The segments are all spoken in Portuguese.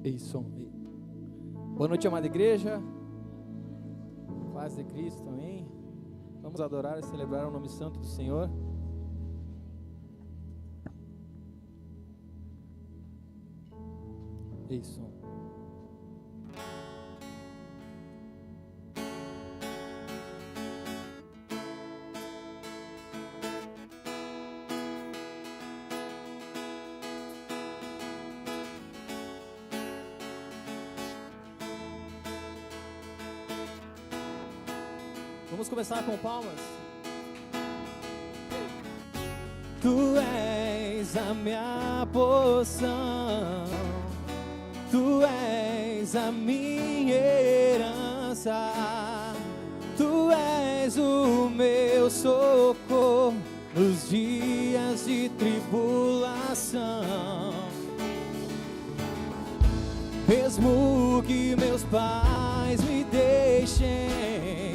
Ei, som. Ei. Boa noite, amada igreja. Paz de Cristo, amém. Vamos adorar e celebrar o nome santo do Senhor. Ei, som. Vamos começar com palmas. Tu és a minha porção, Tu és a minha herança, Tu és o meu socorro nos dias de tribulação. Mesmo que meus pais me deixem,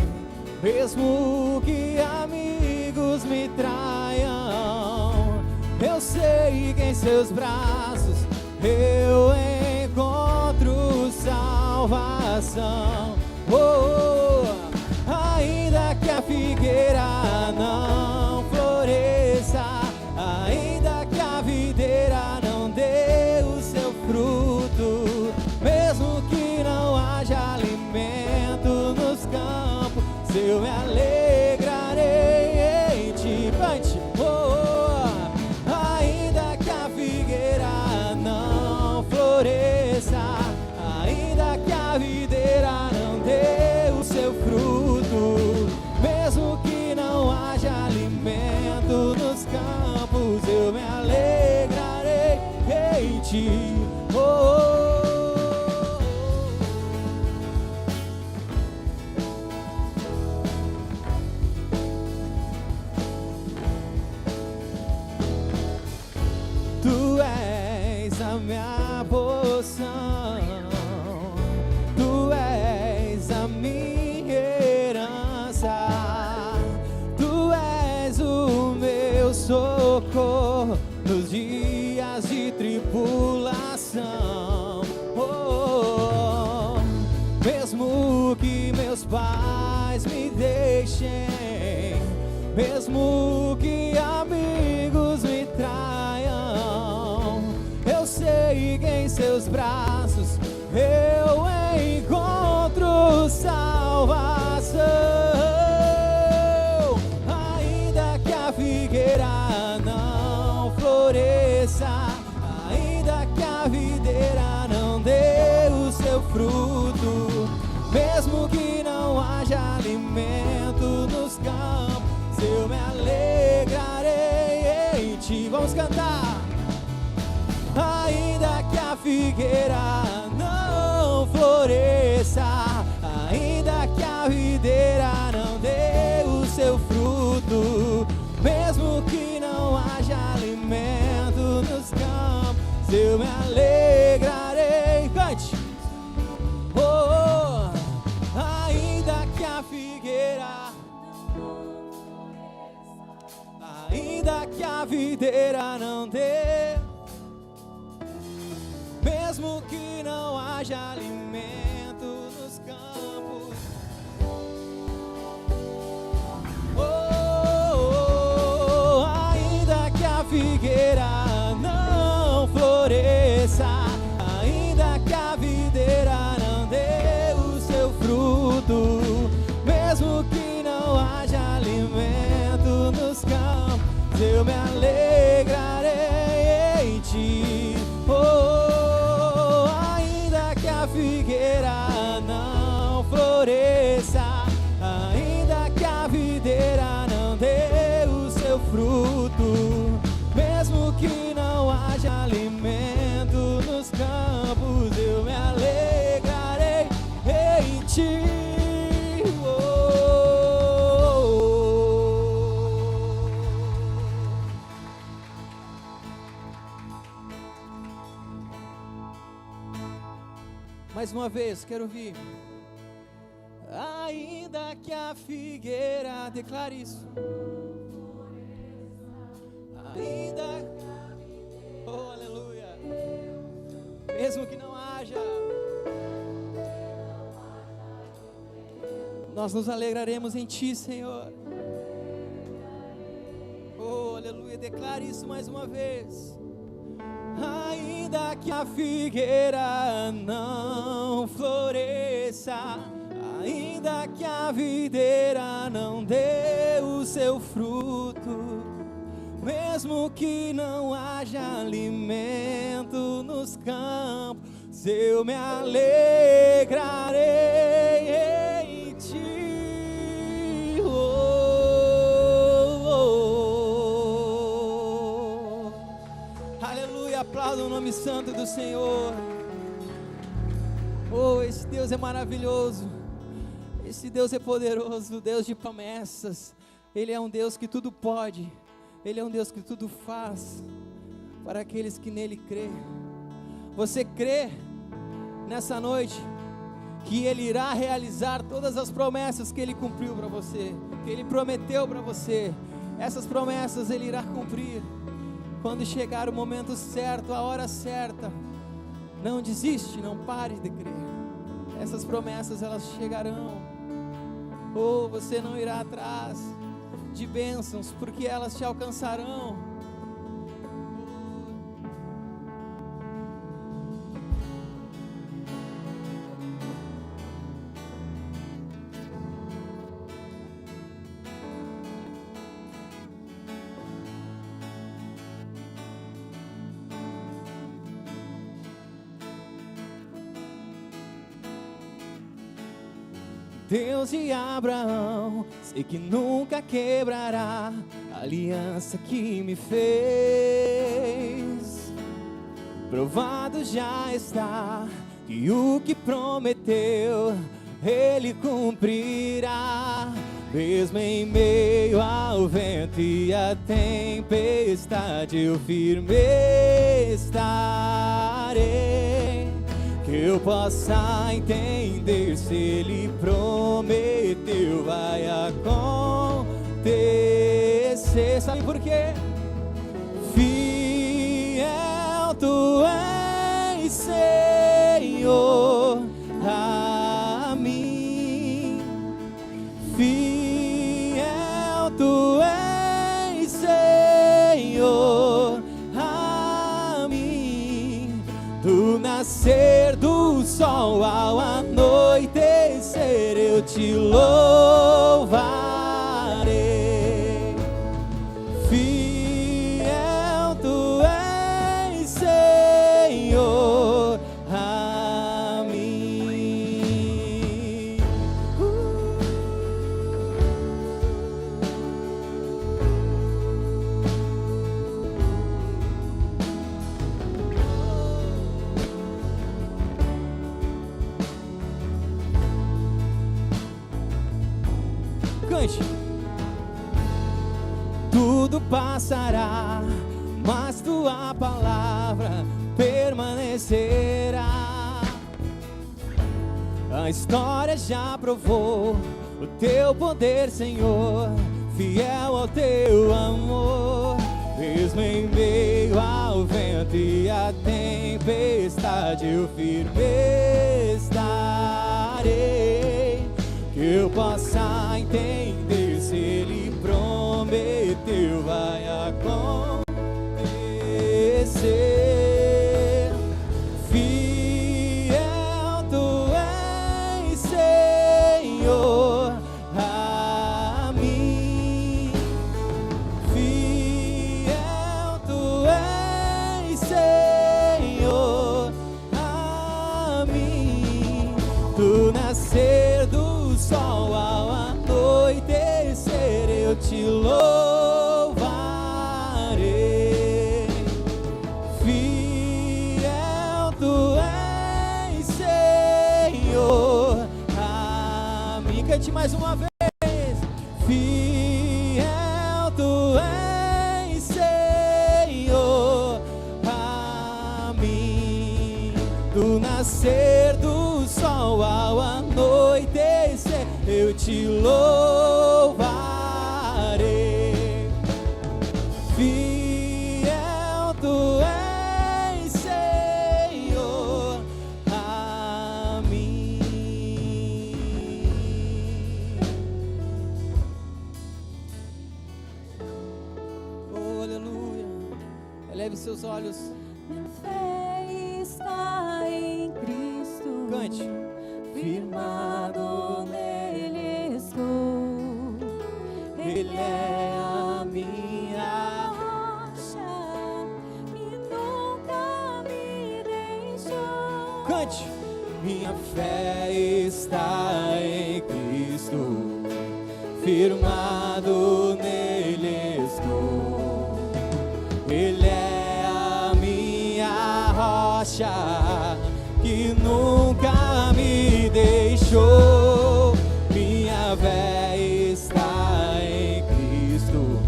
mesmo que amigos me traiam, eu sei que em seus braços eu encontro salvação. Ainda que a figueira não floresça, ainda que a videira não dê o seu fruto, mesmo que não haja alimento nos campos, eu me alegrarei em ti. Cante. Ainda que a figueira não floresça, ainda que a videira não dê o seu fruto, mesmo que não haja alimento nos campos, eu me alegrarei em ti. Tu és a minha porção, Tu és a minha herança, Tu és o meu socorro nos dias de tribulação. Mesmo que meus pais me deixem, mesmo que amigos me traiam, eu sei que em seus braços eu encontro salvação. Ainda que a figueira não floresça, ainda que a videira não dê o seu fruto, mesmo que não haja alimento nos campos, eu me alegrarei em ti. Vamos cantar. Ainda que a figueira não floresça, ainda que a videira não dê o seu fruto, mesmo que não haja alimento nos campos, eu me alegrarei. Cante. Ainda que a figueira, ainda que a videira não dê, mesmo que não haja alimento nos campos, ainda que a figueira não floresça, ainda que a videira não dê o seu fruto, mesmo que não haja alimento nos campos, eu me alegrarei em ti. Ainda que a figueira não floresça, ainda que a videira não dê o seu fruto, mesmo que não haja alimento nos campos, eu me alegrarei em ti. Mais uma vez, quero ouvir. Ainda que a figueira, declare isso. Ainda, oh aleluia. Mesmo que não haja Nós nos alegraremos em Ti, Senhor. Oh, aleluia, declare isso mais uma vez. Ainda que a figueira não floresça, ainda que a videira não dê o seu fruto, mesmo que não haja alimento nos campos, eu me alegrarei em Ti. Aleluia, aplauda o nome santo do Senhor. Oh, esse Deus é maravilhoso, esse Deus é poderoso, Deus de promessas. Ele é um Deus que tudo pode, Ele é um Deus que tudo faz, para aqueles que nele crê. Você crê nessa noite que Ele irá realizar todas as promessas que Ele cumpriu para você, que Ele prometeu para você? Essas promessas Ele irá cumprir quando chegar o momento certo, a hora certa. Não desiste, não pare de crer. Essas promessas, elas chegarão. Ou você não irá atrás de bênçãos, porque elas te alcançarão. Deus de Abraão, sei que nunca quebrará a aliança que me fez. Provado já está que o que prometeu Ele cumprirá. Mesmo em meio ao vento e à tempestade, eu firme estarei. Que eu possa entender, se Ele prometeu, vai acontecer. Sabe por quê? Fiel Tu és, Senhor, a mim. Fiel Tu és, Senhor, a mim. Do nascer do sol ao anoitecer, eu Te louvarei. Fiel Tu és, Senhor, a mim. Cante. Tudo passará, mas Tua palavra permanecerá. A história já provou o Teu poder, Senhor, fiel ao Teu amor. Mesmo em meio ao vento e à tempestade, eu firme estarei. Que eu possa entender, se Ele prometeu, vai acontecer. Fiel Tu és, Senhor, a mim. Fiel Tu és, Senhor, a mim. Do nascer do sol ao anoitecer, eu Te louvarei. Fiel Tu és, Senhor, a mim. Cante mais uma vez. Fiel Tu és, Senhor, a mim. Do nascer do sol ao anoitecer, eu Te louvarei. Fiel Tu és, Senhor, a mim. Eleve seus olhos. Minha fé está em Cristo. Cante. Firmado nele estou. Ele é a minha rocha e nunca me deixou. Cante. Minha fé está em Cristo, firmado nele estou. Ele é a minha rocha que nunca me deixou. Minha fé está em Cristo,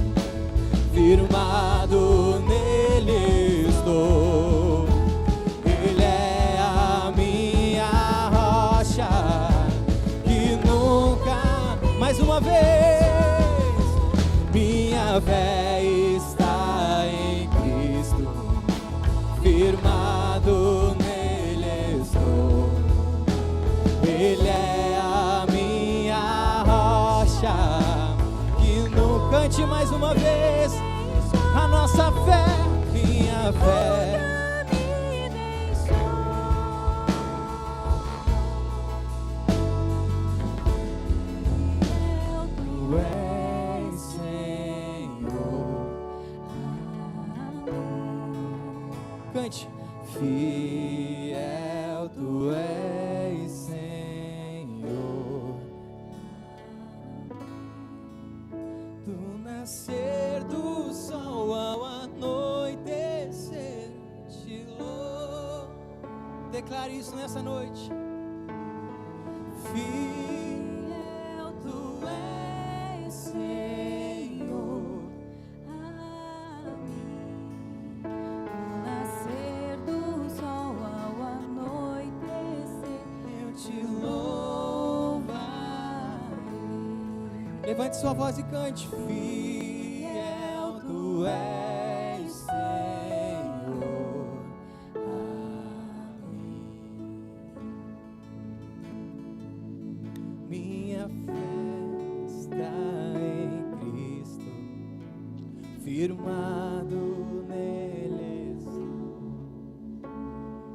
firmado nele estou. Ele é a minha rocha que nunca, mais uma vez, minha fé está em Cristo, firmado nele estou. Ele é a minha rocha que nunca, cante mais uma vez, a nossa fé, minha fé. Tu és Senhor. Cante. Fiel tu és, Senhor. Do nascer do sol ao anoitecer, te louvo. Declare isso nessa noite. Fiel tu és, Senhor, a mim. Do nascer do sol ao anoitecer, eu te louvarei. Levante sua voz e cante. Fiel tu és, Senhor, a mim. Minha fé está em Cristo, firmado nele estou.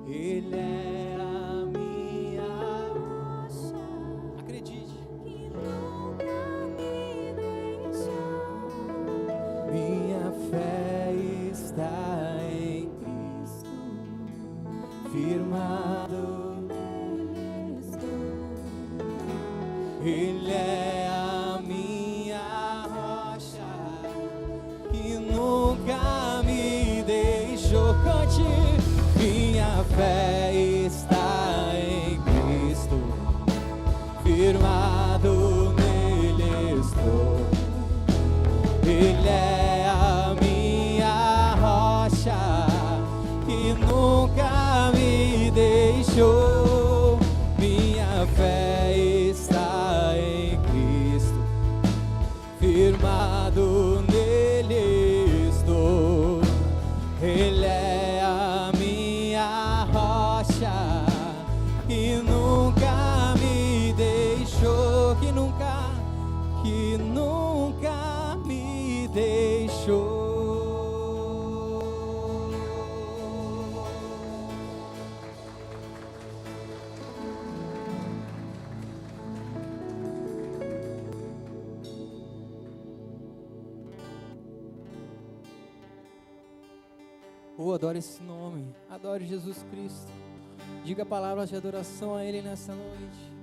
Ele é a minha rocha, acredite, que nunca me deixou. minha fé está em Cristo, firmado Nele estou. Ele é a minha rocha que nunca me deixou. Cante. Minha fé está em Cristo, firmado nele estou. Ele é a minha rocha que nunca me deixou. Minha fé está em Cristo, firmado nele estou. Ele é a minha rocha que nunca me deixou, que nunca me deixou. Oh, adore esse nome, adore Jesus Cristo. Diga palavras de adoração a Ele nessa noite.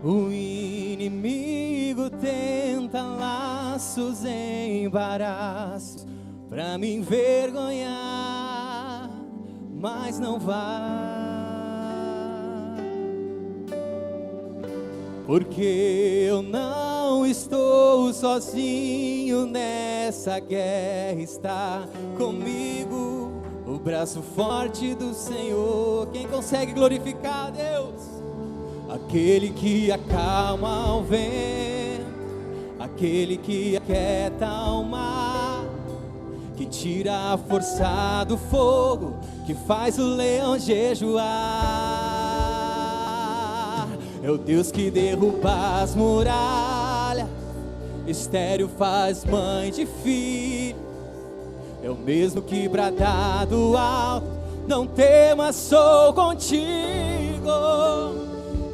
O inimigo tenta laços, embaraços pra me envergonhar, mas não vai, porque eu não estou sozinho nessa guerra, está comigo o braço forte do Senhor. Quem consegue glorificar a Deus? Aquele que acalma o vento, aquele que aquieta o mar, que tira a força do fogo, que faz o leão jejuar. É o Deus que derruba as muralhas, estéril faz mãe de filho. É o mesmo que brada do alto, não temas, sou contigo.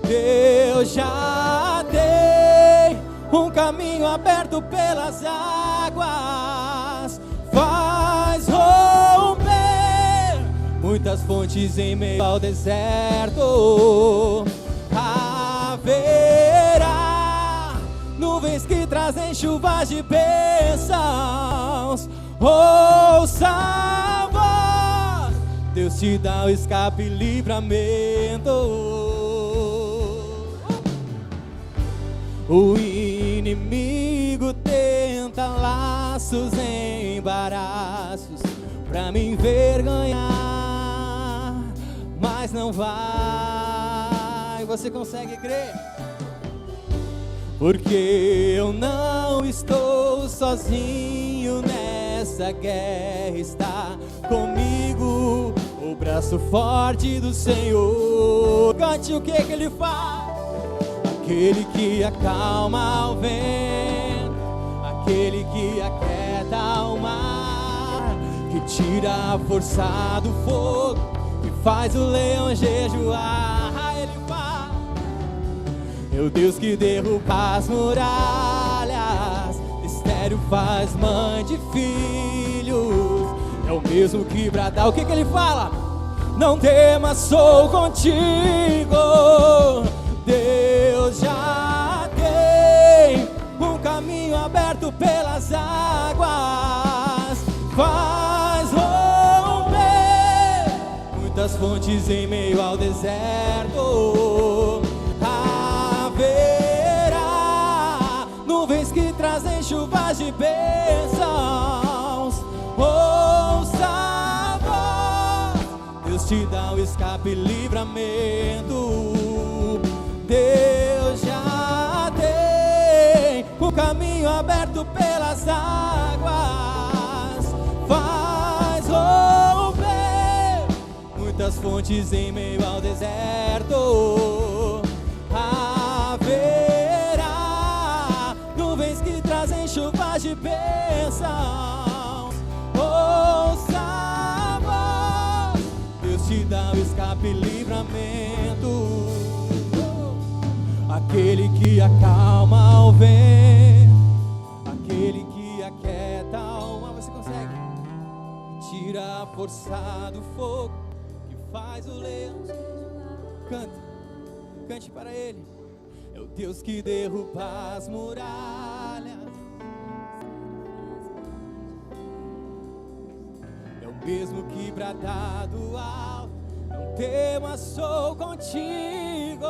Deus já tem um caminho aberto pelas águas, faz romper muitas fontes em meio ao deserto. Haverá nuvens que trazem chuvas de bênçãos. Ouça a voz, Deus te dá o escape e livramento. O inimigo tenta laços, embaraços pra me envergonhar, mas não vai. Você consegue crer? Porque eu não estou sozinho nessa guerra, está comigo o braço forte do Senhor. Cante o que ele faz. Aquele que acalma o vento, aquele que aquieta o mar, que tira a força do fogo, que faz o leão jejuar. Ele faz. É o Deus que derruba as muralhas, estéril faz mãe de filhos. É o mesmo que brada. O que ele fala? Não temas, sou contigo. Deus já tem um caminho aberto pelas águas, faz romper muitas fontes em meio ao deserto. Haverá nuvens que trazem chuvas de bênçãos. Ouça a voz, Deus te dá o escape e livramento. Deus já tem o caminho aberto pelas águas, faz romper muitas fontes em meio ao deserto. Haverá nuvens que trazem chuvas de bênçãos. Ouça a voz, Deus te dá o escape e livramento. Aquele que acalma o vento, aquele que aquieta o mar. Você consegue? Tira a força do fogo, que faz o leão. Canta, cante para ele. É o Deus que derruba as muralhas, é o mesmo que brada do alto. Não temas, sou contigo.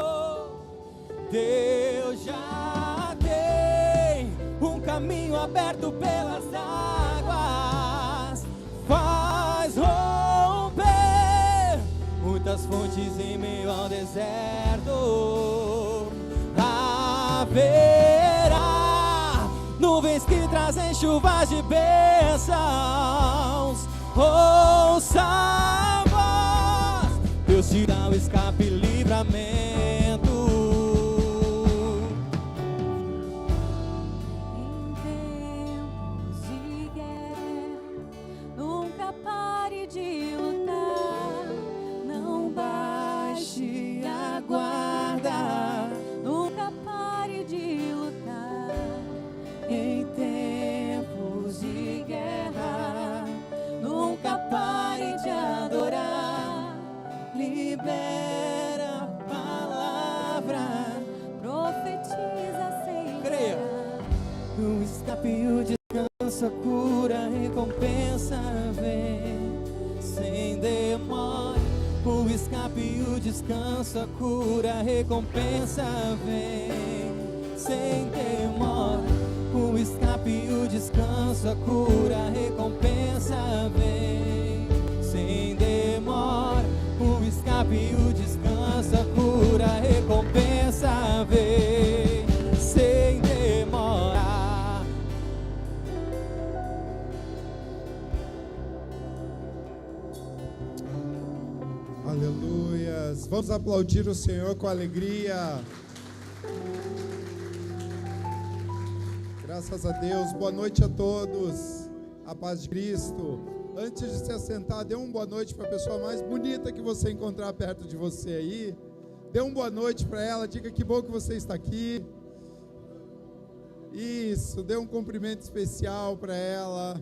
Deus já tem um caminho aberto pelas águas, faz romper muitas fontes em meio ao deserto. Haverá nuvens que trazem chuvas de bênçãos. Ouça a voz, Deus te dá o escape e livramento. De lutar, não baixe a guarda, nunca pare de lutar. Em tempos de guerra, nunca pare de adorar. Libera a palavra, profetiza sem creia. O escape, o descanso, a cura, a recompensa vem sem demora. O escape e o descanso, a cura, a recompensa vem sem demora. O escape e o descanso, a cura, a recompensa vem sem demora. O escape e o descanso, a cura, a recompensa vem sem demora. Vamos aplaudir o Senhor com alegria. Graças a Deus. Boa noite a todos. A paz de Cristo. Antes de se assentar, dê uma boa noite para a pessoa mais bonita que você encontrar perto de você aí. Dê uma boa noite para ela. Diga que bom que você está aqui. Isso. Dê um cumprimento especial para ela.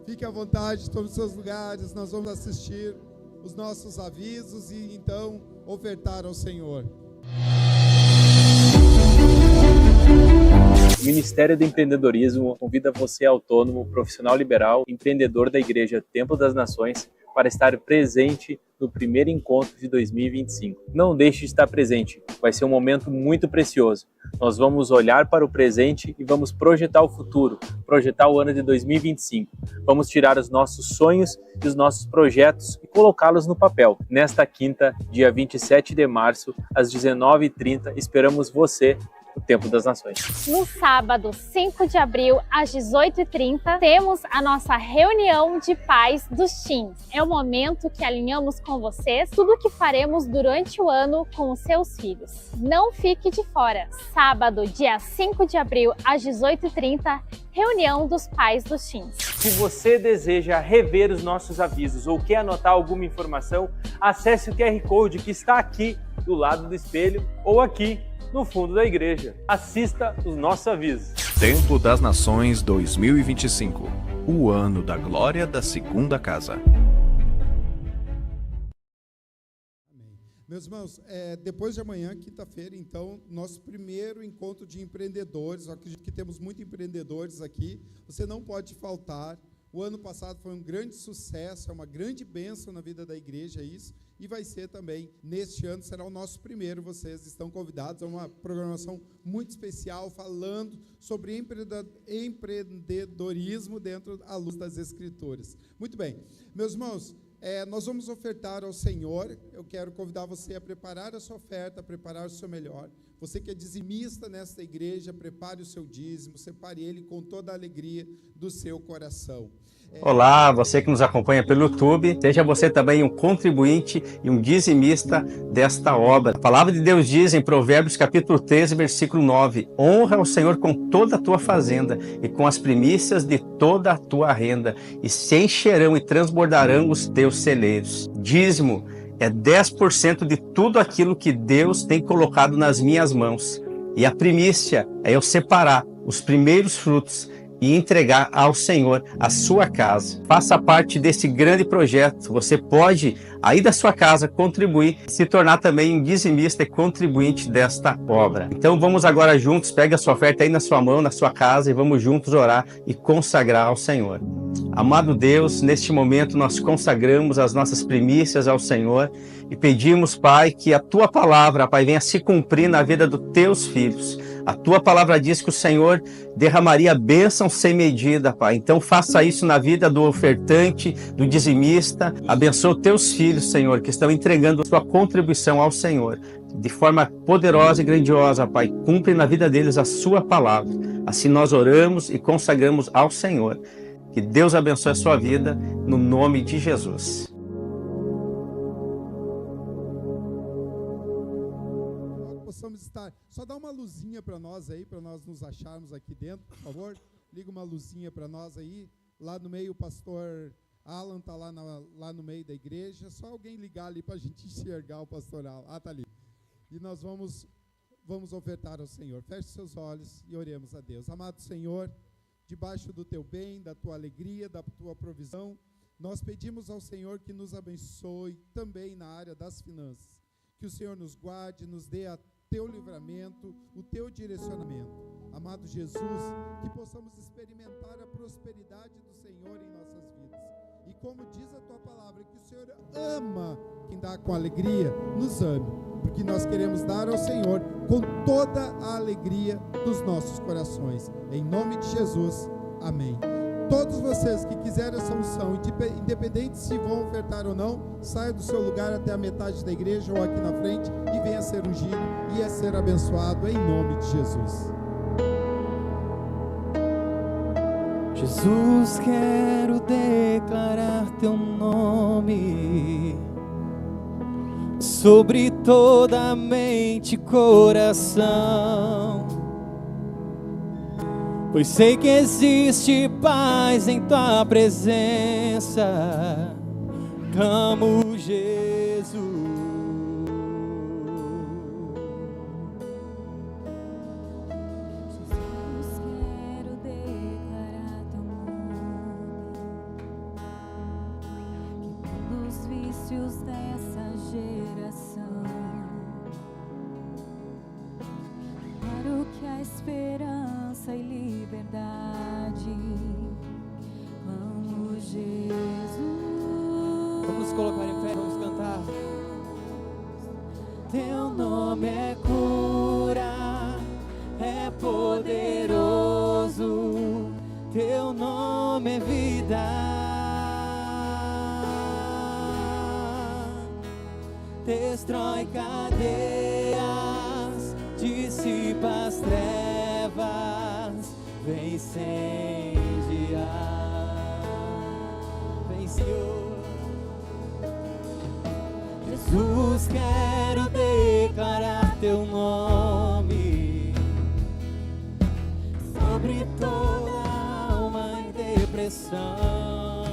Fique à vontade, tome seus lugares. Nós vamos assistir os nossos avisos e então ofertar ao Senhor. O Ministério do Empreendedorismo convida você, autônomo, profissional liberal, empreendedor da Igreja Templo das Nações, para estar presente no primeiro encontro de 2025. Não deixe de estar presente, vai ser um momento muito precioso. Nós vamos olhar para o presente e vamos projetar o futuro, projetar o ano de 2025. Vamos tirar os nossos sonhos e os nossos projetos e colocá-los no papel. Nesta quinta, dia 27 de março, às 19h30, esperamos você no Templo das Nações. No sábado, 5 de abril, às 18h30, temos a nossa reunião de pais dos teens. É o momento que alinhamos com vocês tudo o que faremos durante o ano com os seus filhos. Não fique de fora. Sábado, dia 5 de abril, às 18h30, reunião dos pais dos teens. Se você deseja rever os nossos avisos ou quer anotar alguma informação, acesse o QR Code que está aqui do lado do espelho ou aqui no fundo da igreja. Assista os nossos avisos. Templo das Nações 2025, o ano da glória da segunda casa. Amém. Meus irmãos, depois de amanhã, quinta-feira, então, nosso primeiro encontro de empreendedores. Eu acredito que temos muitos empreendedores aqui. Você não pode faltar. O ano passado foi um grande sucesso, é uma grande bênção na vida da igreja isso. E vai ser também, neste ano, será o nosso primeiro, vocês estão convidados a uma programação muito especial, falando sobre empreendedorismo dentro à luz das Escrituras. Muito bem, meus irmãos, nós vamos ofertar ao Senhor. Eu quero convidar você a preparar a sua oferta, a preparar o seu melhor. Você que é dizimista nesta igreja, prepare o seu dízimo, separe ele com toda a alegria do seu coração. Olá, você que nos acompanha pelo YouTube, seja você também um contribuinte e um dizimista desta obra. A palavra de Deus diz em Provérbios capítulo 13, versículo 9: honra o Senhor com toda a tua fazenda e com as primícias de toda a tua renda, e se encherão e transbordarão os teus celeiros. Dízimo é 10% de tudo aquilo que Deus tem colocado nas minhas mãos. E a primícia é eu separar os primeiros frutos e entregar ao Senhor a sua casa. Faça parte desse grande projeto. Você pode, aí da sua casa, contribuir, se tornar também um dizimista e contribuinte desta obra. Então vamos agora juntos, pega a sua oferta aí na sua mão, na sua casa, e vamos juntos orar e consagrar ao Senhor. Amado Deus, neste momento nós consagramos as nossas primícias ao Senhor e pedimos, Pai, que a Tua palavra, Pai, venha se cumprir na vida dos Teus filhos. A Tua palavra diz que o Senhor derramaria bênção sem medida, Pai. Então faça isso na vida do ofertante, do dizimista. Abençoa os Teus filhos, Senhor, que estão entregando a sua contribuição ao Senhor. De forma poderosa e grandiosa, Pai, cumpre na vida deles a Sua palavra. Assim nós oramos e consagramos ao Senhor. Que Deus abençoe a sua vida, no nome de Jesus. Possamos estar. Só dá uma luzinha para nós aí, para nós nos acharmos aqui dentro, por favor. Liga uma luzinha para nós aí. Lá no meio o pastor Alan está lá no meio da igreja. Só alguém ligar ali para a gente enxergar o pastor Alan. Ah, está ali. E nós vamos ofertar ao Senhor. Feche seus olhos e oremos a Deus. Amado Senhor, debaixo do Teu bem, da Tua alegria, da Tua provisão, nós pedimos ao Senhor que nos abençoe também na área das finanças. Que o Senhor nos guarde, nos dê a Teu livramento, o Teu direcionamento. Amado Jesus, que possamos experimentar a prosperidade do Senhor em nossas vidas. E como diz a Tua palavra, que o Senhor ama quem dá com alegria, nos ame. Porque nós queremos dar ao Senhor com toda a alegria dos nossos corações. Em nome de Jesus, amém. Todos vocês que quiserem essa unção, independente se vão ofertar ou não, saia do seu lugar até a metade da igreja ou aqui na frente e venha ser ungido e a ser abençoado em nome de Jesus. Jesus, quero declarar Teu nome. sobre toda a mente e coração, pois sei que existe paz em tua presença. Clamo Jesus. Jesus, quero declarar teu nome, que pelos vícios dessa geração, claro que a esperança e liberdade. Clamo Jesus. Vamos nos colocar em pé, vamos cantar. Teu nome é cura, é poderoso, teu nome é vida. Destrói cadeias, dissipa as trevas, vem incendiar. Vem, Senhor. Jesus, quero declarar teu nome sobre toda alma em depressão,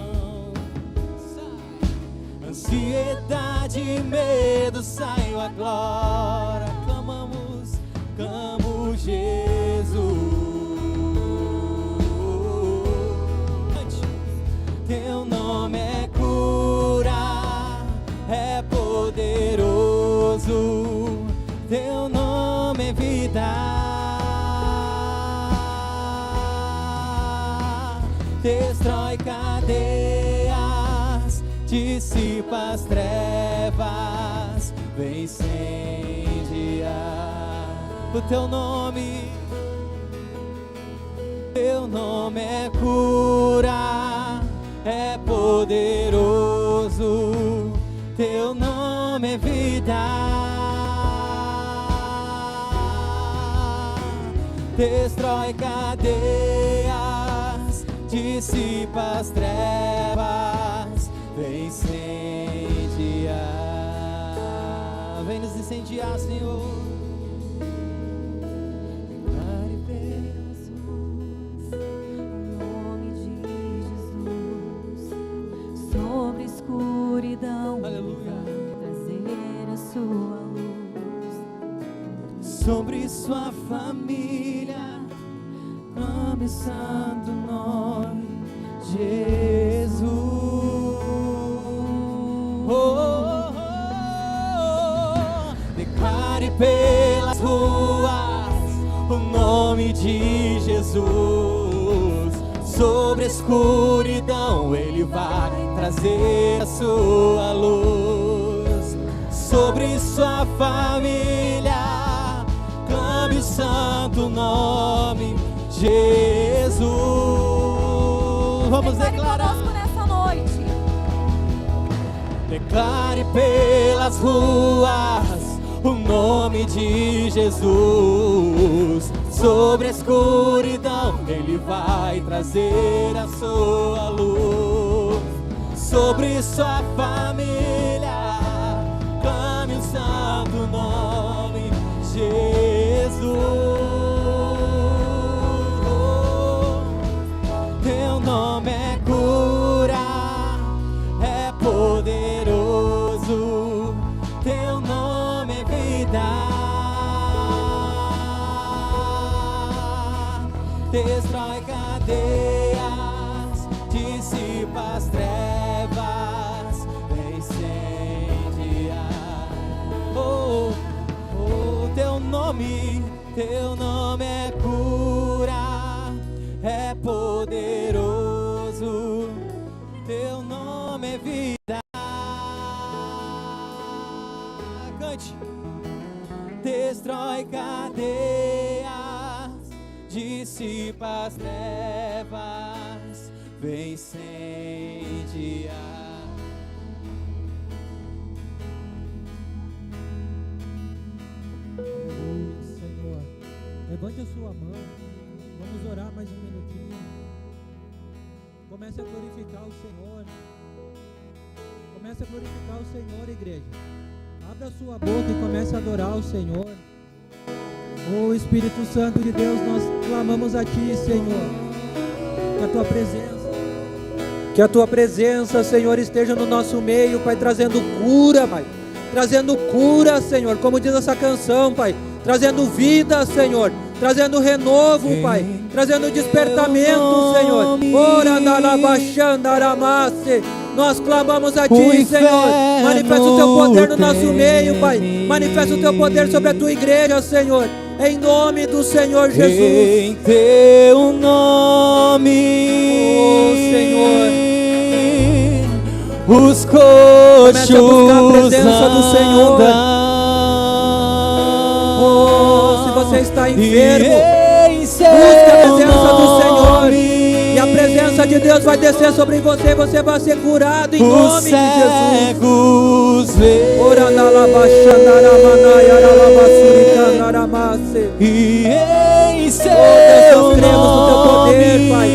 ansiedade e medo, saiu agora. Clamamos, clamo Jesus. Teu nome é cura, é poderoso, teu nome é vida. Destrói cadeias, dissipa as trevas, vem incendiar. O teu nome é cura, é poderoso, teu nome é vida. Destrói cadeias, dissipa as trevas, vem incendiar. Vem nos incendiar, Senhor. Declare pelas ruas o nome de Jesus, sobre a escuridão. Aleluia. Trazer a sua luz Sobre sua família, clame o santo nome, Jesus. Declare pelas ruas o nome de Jesus. Sobre a escuridão ele vai trazer a sua luz. Sobre sua família, clame o santo nome, Jesus. Vamos declarar. conosco nessa noite. Declare pelas ruas o nome de Jesus. Sobre a escuridão ele vai trazer a sua luz. Sobre sua família, clame o santo nome, Jesus. Teu nome é cura, é poderoso, teu nome é vida. Destrói cadeias, dissipa as trevas, vem incendiar. Oh, oh, teu nome é cura, é poderoso, teu nome é vida. Cante. Destrói cadeias, dissipa as trevas, vem incendiar. Senhor, levante a sua mão, vamos orar mais um minutinho. Comece a glorificar o Senhor. Comece a glorificar o Senhor, igreja. Abra sua boca e comece a adorar o Senhor. Oh Espírito Santo de Deus, nós clamamos a Ti, Senhor, que a Tua presença, Senhor, esteja no nosso meio, Pai, trazendo cura, Pai, trazendo cura, Senhor, como diz essa canção, Pai, trazendo vida, Senhor, trazendo renovo, Pai, trazendo despertamento, Senhor. Ora da labaxandaramasse. Nós clamamos a Ti, Senhor. Manifesta o Teu poder no nosso meio, Pai. Manifesta o Teu poder sobre a Tua igreja, Senhor. Em nome do Senhor Jesus. Em Teu nome, oh Senhor, os coxos comece a buscar a presença do Senhor. Oh, se você está enfermo, busque a presença do Senhor. E a presença de Deus vai descer sobre você. Você vai ser curado em nome de Jesus. Ora na E em Deus, nós cremos no Teu poder, Pai.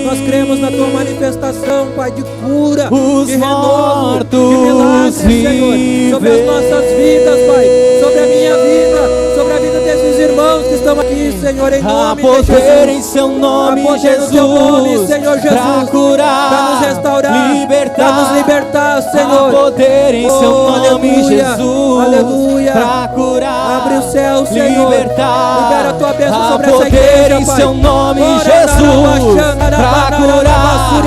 Nós cremos na Tua manifestação, Pai, de cura, de renovo, de milagres, Senhor, sobre as nossas vidas, Pai, sobre a minha vida, sobre a vida desses irmãos que estão aqui, Senhor, em nome de Jesus. Há poder em Seu nome, Jesus, Teu nome, Senhor Jesus, para curar, para nos restaurar, libertar, para nos libertar, Senhor. Há poder em Seu nome, Aleluia, Jesus, aleluia. para curar, Abre o céu, Senhor, libertar, libera a Tua bênção sobre há essa igreja, poder em Pai. Seu nome, Jesus, para curar,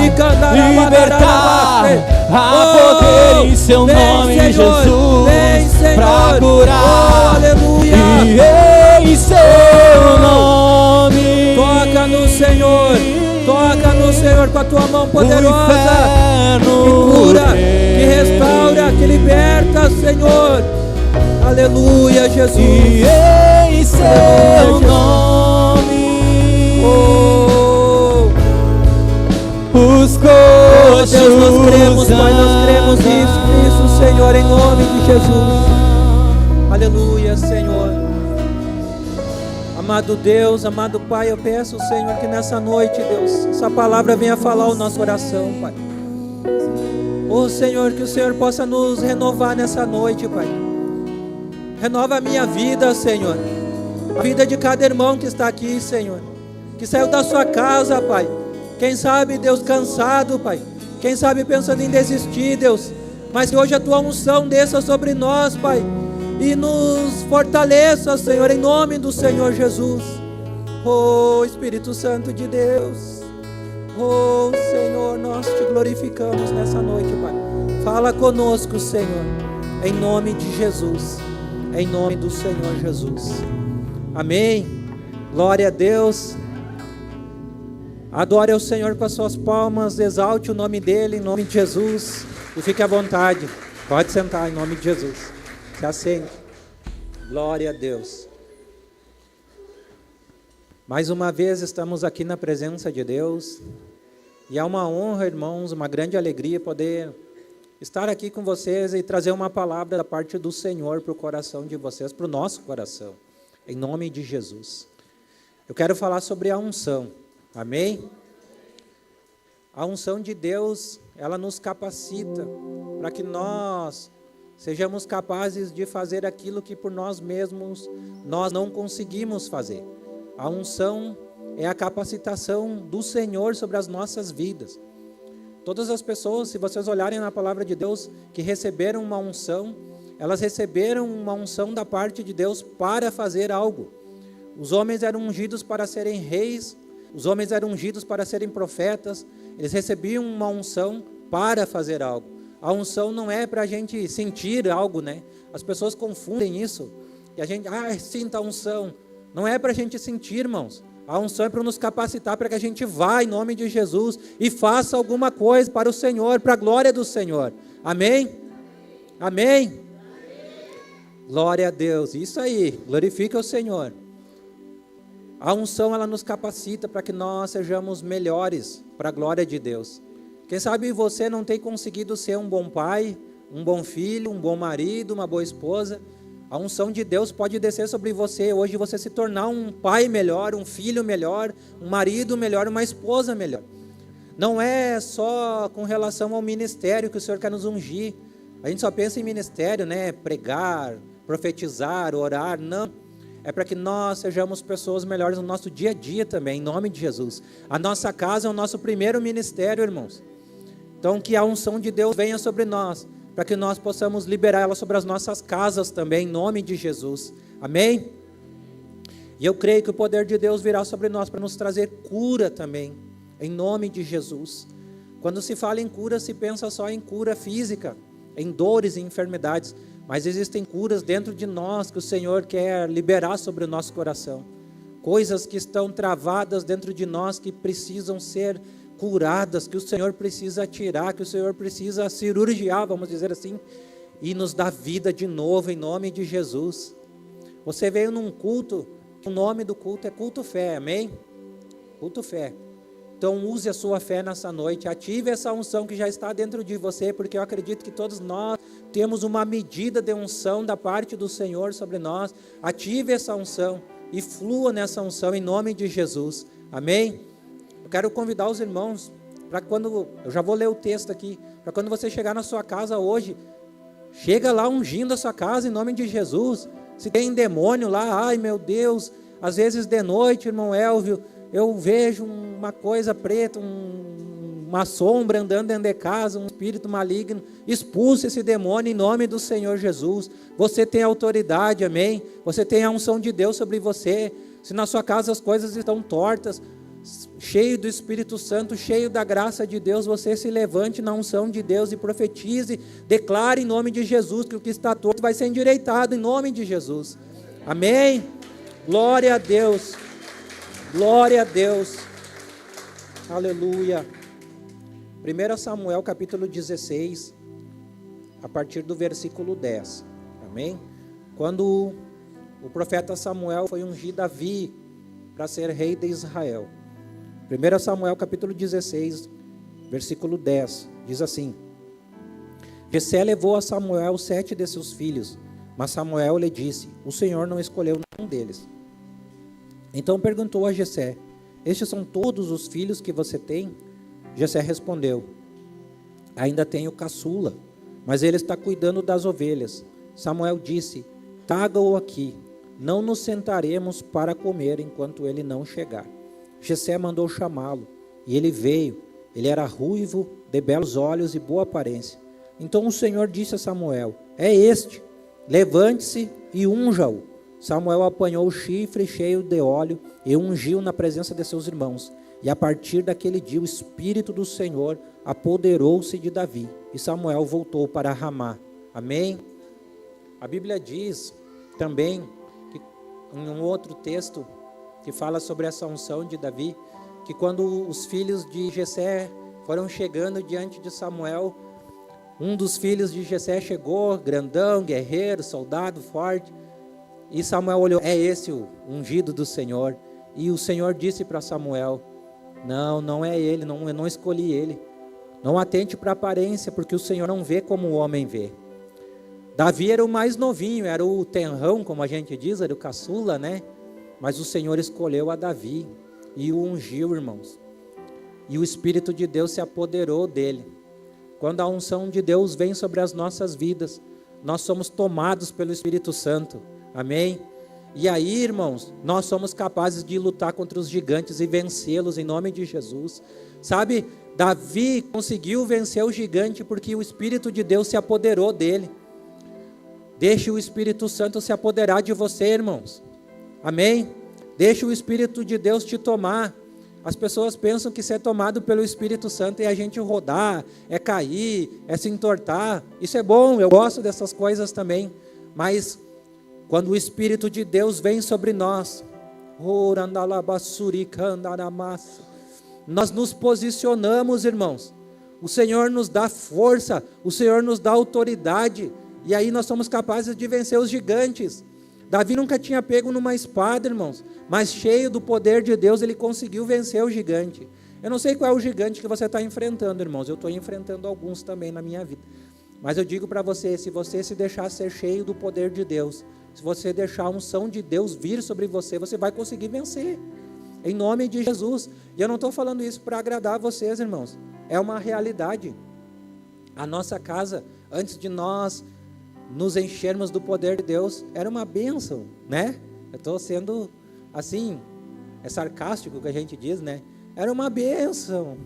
libertar, há poder em Seu nome, Jesus, para curar, aleluia. e em Seu nome. Toca no Senhor, toca no Senhor com a Tua mão poderosa, que cura, que restaura, que liberta, Senhor. Aleluia, Jesus. E em Seu nome, os coxos, Deus, nós cremos, Pai, nós cremos isso, Senhor, em nome de Jesus. Aleluia, Senhor. Amado Deus, amado Pai, eu peço, Senhor, que nessa noite, Deus, essa palavra venha falar o nosso coração, Pai. Oh, Senhor, que o Senhor possa nos renovar nessa noite, Pai. Renova a minha vida, Senhor. A vida de cada irmão que está aqui, Senhor. Que saiu da sua casa, Pai. Quem sabe, Deus, cansado, Pai. Quem sabe pensando em desistir, Deus. Mas que hoje a Tua unção desça sobre nós, Pai. E nos fortaleça, Senhor, em nome do Senhor Jesus. Oh, Espírito Santo de Deus. Oh, Senhor, nós Te glorificamos nessa noite, Pai. Fala conosco, Senhor. Em nome de Jesus. Em nome do Senhor Jesus. Amém. Glória a Deus. Adore ao Senhor com as suas palmas. Exalte o nome dEle em nome de Jesus. E fique à vontade. Pode sentar em nome de Jesus. Se assente. Glória a Deus. Mais uma vez estamos aqui na presença de Deus. E é uma honra, irmãos, uma grande alegria poder estar aqui com vocês e trazer uma palavra da parte do Senhor para o coração de vocês, para o nosso coração, em nome de Jesus. Eu quero falar sobre a unção, amém? A unção de Deus, ela nos capacita para que nós sejamos capazes de fazer aquilo que por nós mesmos nós não conseguimos fazer. A unção é a capacitação do Senhor sobre as nossas vidas. Todas as pessoas, se vocês olharem na palavra de Deus, que receberam uma unção, elas receberam uma unção da parte de Deus para fazer algo. Os homens eram ungidos para serem reis, os homens eram ungidos para serem profetas, eles recebiam uma unção para fazer algo. A unção não é para a gente sentir algo, né? As pessoas confundem isso, e a gente, sinta a unção. Não é para a gente sentir, irmãos. A unção é para nos capacitar para que a gente vá em nome de Jesus e faça alguma coisa para o Senhor, para a glória do Senhor. Amém? Amém? Glória a Deus. Isso aí, glorifica o Senhor. A unção, ela nos capacita para que nós sejamos melhores para a glória de Deus. Quem sabe você não tem conseguido ser um bom pai, um bom filho, um bom marido, uma boa esposa. A unção de Deus pode descer sobre você, hoje você se tornar um pai melhor, um filho melhor, um marido melhor, uma esposa melhor. Não é só com relação ao ministério que o Senhor quer nos ungir. A gente só pensa em ministério, né? Pregar, profetizar, orar. Não. É para que nós sejamos pessoas melhores no nosso dia a dia também, em nome de Jesus. A nossa casa é o nosso primeiro ministério, irmãos. Então, que a unção de Deus venha sobre nós, para que nós possamos liberar ela sobre as nossas casas também, em nome de Jesus. Amém? E eu creio que o poder de Deus virá sobre nós para nos trazer cura também, em nome de Jesus. Quando se fala em cura, se pensa só em cura física, em dores e enfermidades, mas existem curas dentro de nós que o Senhor quer liberar sobre o nosso coração. Coisas que estão travadas dentro de nós que precisam ser curadas, que o Senhor precisa tirar, que o Senhor precisa cirurgiar, vamos dizer assim, e nos dar vida de novo em nome de Jesus. Você veio num culto, o nome do culto é culto fé, amém? Culto fé. Então use a sua fé nessa noite, ative essa unção que já está dentro de você, porque eu acredito que todos nós temos uma medida de unção da parte do Senhor sobre nós. Ative essa unção e flua nessa unção em nome de Jesus, amém? Eu quero convidar os irmãos, para quando, eu já vou ler o texto aqui, para quando você chegar na sua casa hoje, chega lá ungindo a sua casa em nome de Jesus. Se tem demônio lá, ai meu Deus, às vezes de noite, irmão Elvio, eu vejo uma coisa preta, uma sombra andando dentro de casa, um espírito maligno. Expulse esse demônio em nome do Senhor Jesus. Você tem autoridade, amém? Você tem a unção de Deus sobre você. Se na sua casa as coisas estão tortas, cheio do Espírito Santo, cheio da graça de Deus, você se levante na unção de Deus e profetize, declare em nome de Jesus que o que está torto vai ser endireitado em nome de Jesus. Amém? Glória a Deus. Glória a Deus, aleluia. 1 Samuel capítulo 16, a partir do versículo 10, amém? Quando o profeta Samuel foi ungir Davi para ser rei de Israel. 1 Samuel capítulo 16, versículo 10, diz assim: Jessé levou a Samuel 7 de seus filhos, mas Samuel lhe disse: o Senhor não escolheu nenhum deles. Então perguntou a Jessé: estes são todos os filhos que você tem? Jessé respondeu: ainda tenho caçula, mas ele está cuidando das ovelhas. Samuel disse: traga-o aqui, não nos sentaremos para comer enquanto ele não chegar. Jessé mandou chamá-lo, e ele veio. Ele era ruivo, de belos olhos e boa aparência. Então o Senhor disse a Samuel: é este, levante-se e unja-o. Samuel apanhou o chifre cheio de óleo e ungiu na presença de seus irmãos. E a partir daquele dia o Espírito do Senhor apoderou-se de Davi. E Samuel voltou para Ramá. Amém? A Bíblia diz também, que, em um outro texto que fala sobre essa unção de Davi, que quando os filhos de Jessé foram chegando diante de Samuel, um dos filhos de Jessé chegou, grandão, guerreiro, soldado, forte. E Samuel olhou: é esse o ungido do Senhor. E o Senhor disse para Samuel: não é ele, eu não escolhi ele. Não atente para a aparência, porque o Senhor não vê como o homem vê. Davi era o mais novinho, era o tenrão, como a gente diz, era o caçula, né? Mas o Senhor escolheu a Davi e o ungiu, irmãos. E o Espírito de Deus se apoderou dele. Quando a unção de Deus vem sobre as nossas vidas, nós somos tomados pelo Espírito Santo. Amém? E aí, irmãos, nós somos capazes de lutar contra os gigantes e vencê-los em nome de Jesus. Sabe, Davi conseguiu vencer o gigante porque o Espírito de Deus se apoderou dele. Deixe o Espírito Santo se apoderar de você, irmãos. Amém? Deixe o Espírito de Deus te tomar. As pessoas pensam que ser tomado pelo Espírito Santo é a gente rodar, é cair, é se entortar. Isso é bom, eu gosto dessas coisas também. Mas quando o Espírito de Deus vem sobre nós, nós nos posicionamos, irmãos. O Senhor nos dá força, o Senhor nos dá autoridade, e aí nós somos capazes de vencer os gigantes. Davi nunca tinha pego numa espada, irmãos, mas cheio do poder de Deus, ele conseguiu vencer o gigante. Eu não sei qual é o gigante que você está enfrentando, irmãos, eu estou enfrentando alguns também na minha vida. Mas eu digo para você, se você se deixar ser cheio do poder de Deus, se você deixar a unção de Deus vir sobre você, você vai conseguir vencer, em nome de Jesus. E eu não estou falando isso para agradar vocês, irmãos, é uma realidade. A nossa casa, antes de nós nos enchermos do poder de Deus, era uma bênção, né? Eu estou sendo, assim, é sarcástico o que a gente diz, né? Era uma bênção,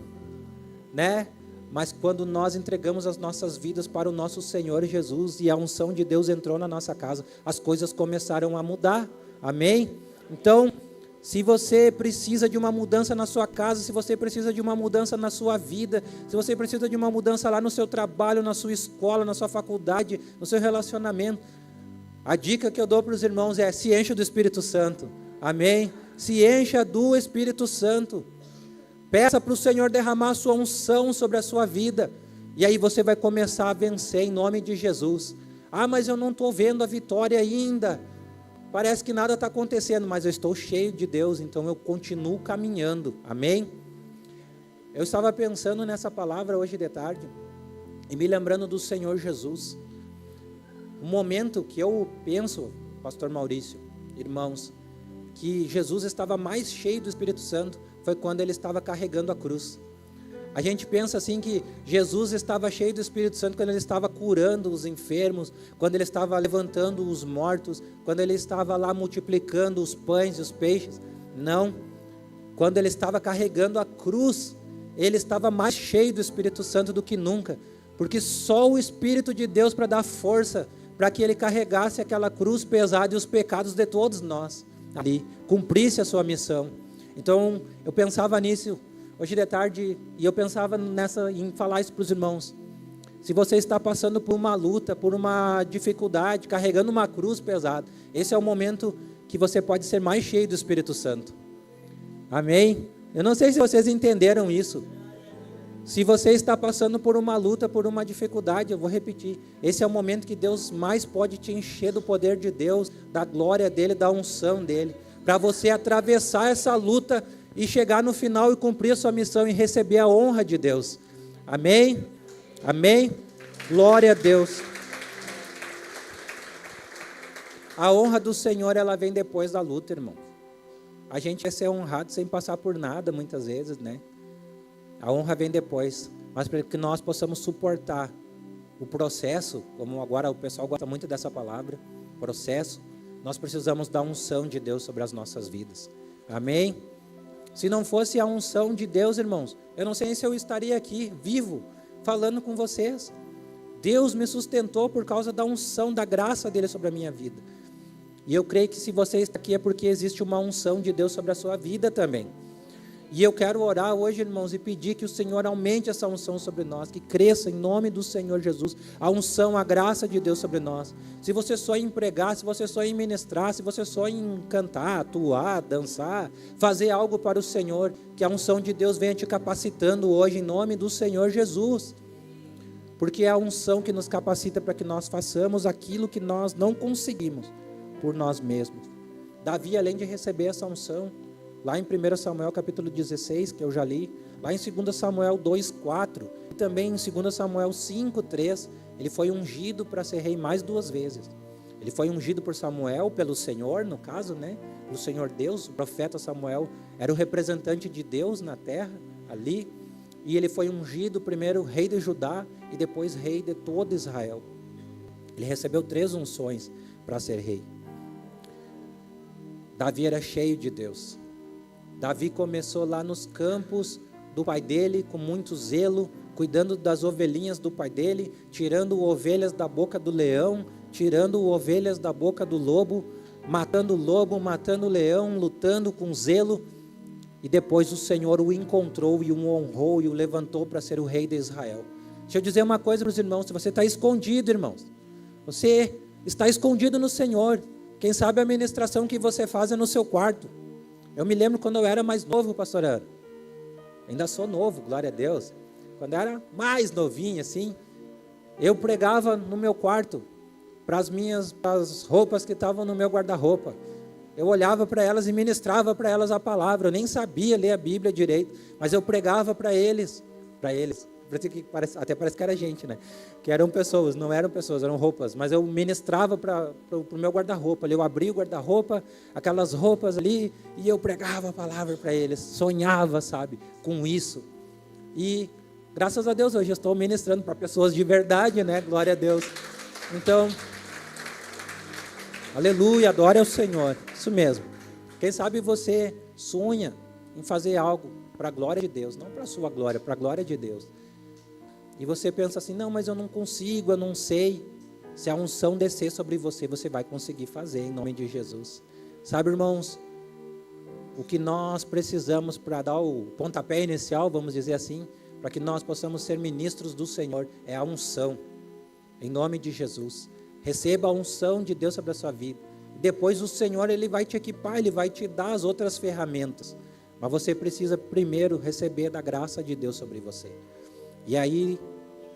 né? Mas quando nós entregamos as nossas vidas para o nosso Senhor Jesus e a unção de Deus entrou na nossa casa, as coisas começaram a mudar, amém? Então, se você precisa de uma mudança na sua casa, se você precisa de uma mudança na sua vida, se você precisa de uma mudança lá no seu trabalho, na sua escola, na sua faculdade, no seu relacionamento, a dica que eu dou para os irmãos é: se encha do Espírito Santo, amém? Se encha do Espírito Santo. Peça para o Senhor derramar a sua unção sobre a sua vida. E aí você vai começar a vencer em nome de Jesus. Ah, mas eu não estou vendo a vitória ainda. Parece que nada está acontecendo, mas eu estou cheio de Deus, então eu continuo caminhando. Amém? Eu estava pensando nessa palavra hoje de tarde e me lembrando do Senhor Jesus. Um momento que eu penso, pastor Maurício, irmãos, que Jesus estava mais cheio do Espírito Santo foi quando ele estava carregando a cruz. A gente pensa assim que Jesus estava cheio do Espírito Santo quando ele estava curando os enfermos, quando ele estava levantando os mortos, quando ele estava lá multiplicando os pães e os peixes. Não. Quando ele estava carregando a cruz, ele estava mais cheio do Espírito Santo do que nunca, porque só o Espírito de Deus para dar força para que ele carregasse aquela cruz pesada e os pecados de todos nós ali, cumprisse a sua missão. Então, eu pensava nisso hoje de tarde, e eu pensava em falar isso para os irmãos. Se você está passando por uma luta, por uma dificuldade, carregando uma cruz pesada, esse é o momento que você pode ser mais cheio do Espírito Santo. Amém? Eu não sei se vocês entenderam isso. Se você está passando por uma luta, por uma dificuldade, eu vou repetir, esse é o momento que Deus mais pode te encher do poder de Deus, da glória dEle, da unção dEle, para você atravessar essa luta e chegar no final e cumprir a sua missão e receber a honra de Deus. Amém? Amém? Glória a Deus. A honra do Senhor, ela vem depois da luta, irmão. A gente quer ser honrado sem passar por nada, muitas vezes, né? A honra vem depois, mas para que nós possamos suportar o processo, como agora o pessoal gosta muito dessa palavra, processo, nós precisamos da unção de Deus sobre as nossas vidas. Amém? Se não fosse a unção de Deus, irmãos, eu não sei se eu estaria aqui, vivo, falando com vocês. Deus me sustentou por causa da unção, da graça dEle sobre a minha vida. E eu creio que se você está aqui é porque existe uma unção de Deus sobre a sua vida também. E eu quero orar hoje, irmãos, e pedir que o Senhor aumente essa unção sobre nós, que cresça em nome do Senhor Jesus, a unção, a graça de Deus sobre nós. Se você sonha em pregar, se você sonha em ministrar, se você sonha em cantar, atuar, dançar, fazer algo para o Senhor, que a unção de Deus venha te capacitando hoje em nome do Senhor Jesus. Porque é a unção que nos capacita para que nós façamos aquilo que nós não conseguimos por nós mesmos. Davi, além de receber essa unção, lá em 1 Samuel capítulo 16, que eu já li, lá em 2 Samuel 2:4, e também em 2 Samuel 5:3, ele foi ungido para ser rei mais 2 vezes. Ele foi ungido por Samuel, pelo Senhor, no caso, né? O Senhor Deus, o profeta Samuel era o representante de Deus na terra, ali, e ele foi ungido primeiro rei de Judá e depois rei de todo Israel. Ele recebeu 3 unções para ser rei. Davi era cheio de Deus. Davi começou lá nos campos do pai dele, com muito zelo, cuidando das ovelhinhas do pai dele, tirando ovelhas da boca do leão, tirando ovelhas da boca do lobo, matando o lobo, matando o leão, lutando com zelo. E depois o Senhor o encontrou e o honrou e o levantou para ser o rei de Israel. Deixa eu dizer uma coisa para os irmãos, se você está escondido, irmãos, você está escondido no Senhor. Quem sabe a ministração que você faz é no seu quarto. Eu me lembro quando eu era mais novo, pastor Ana. Ainda sou novo, glória a Deus. Quando eu era mais novinho, assim, eu pregava no meu quarto, para as roupas que estavam no meu guarda-roupa. Eu olhava para elas e ministrava para elas a palavra. Eu nem sabia ler a Bíblia direito, mas eu pregava para eles. Até parece que era gente, né? Que eram pessoas, não eram pessoas, eram roupas. Mas eu ministrava para o meu guarda-roupa. Eu abria o guarda-roupa, aquelas roupas ali, e eu pregava a palavra para eles. Sonhava, sabe, com isso. E Graças a Deus, hoje eu estou ministrando para pessoas de verdade, né? Glória a Deus. Então, aleluia, adore ao Senhor. Isso mesmo. Quem sabe você sonha em fazer algo para a glória de Deus, não para a sua glória, para a glória de Deus. E você pensa assim, não, mas eu não consigo, eu não sei. Se a unção descer sobre você, você vai conseguir fazer, em nome de Jesus. Sabe, irmãos, o que nós precisamos para dar o pontapé inicial, vamos dizer assim, para que nós possamos ser ministros do Senhor, é a unção, em nome de Jesus. Receba a unção de Deus sobre a sua vida. Depois o Senhor, Ele vai te equipar, Ele vai te dar as outras ferramentas. Mas você precisa primeiro receber da graça de Deus sobre você. E aí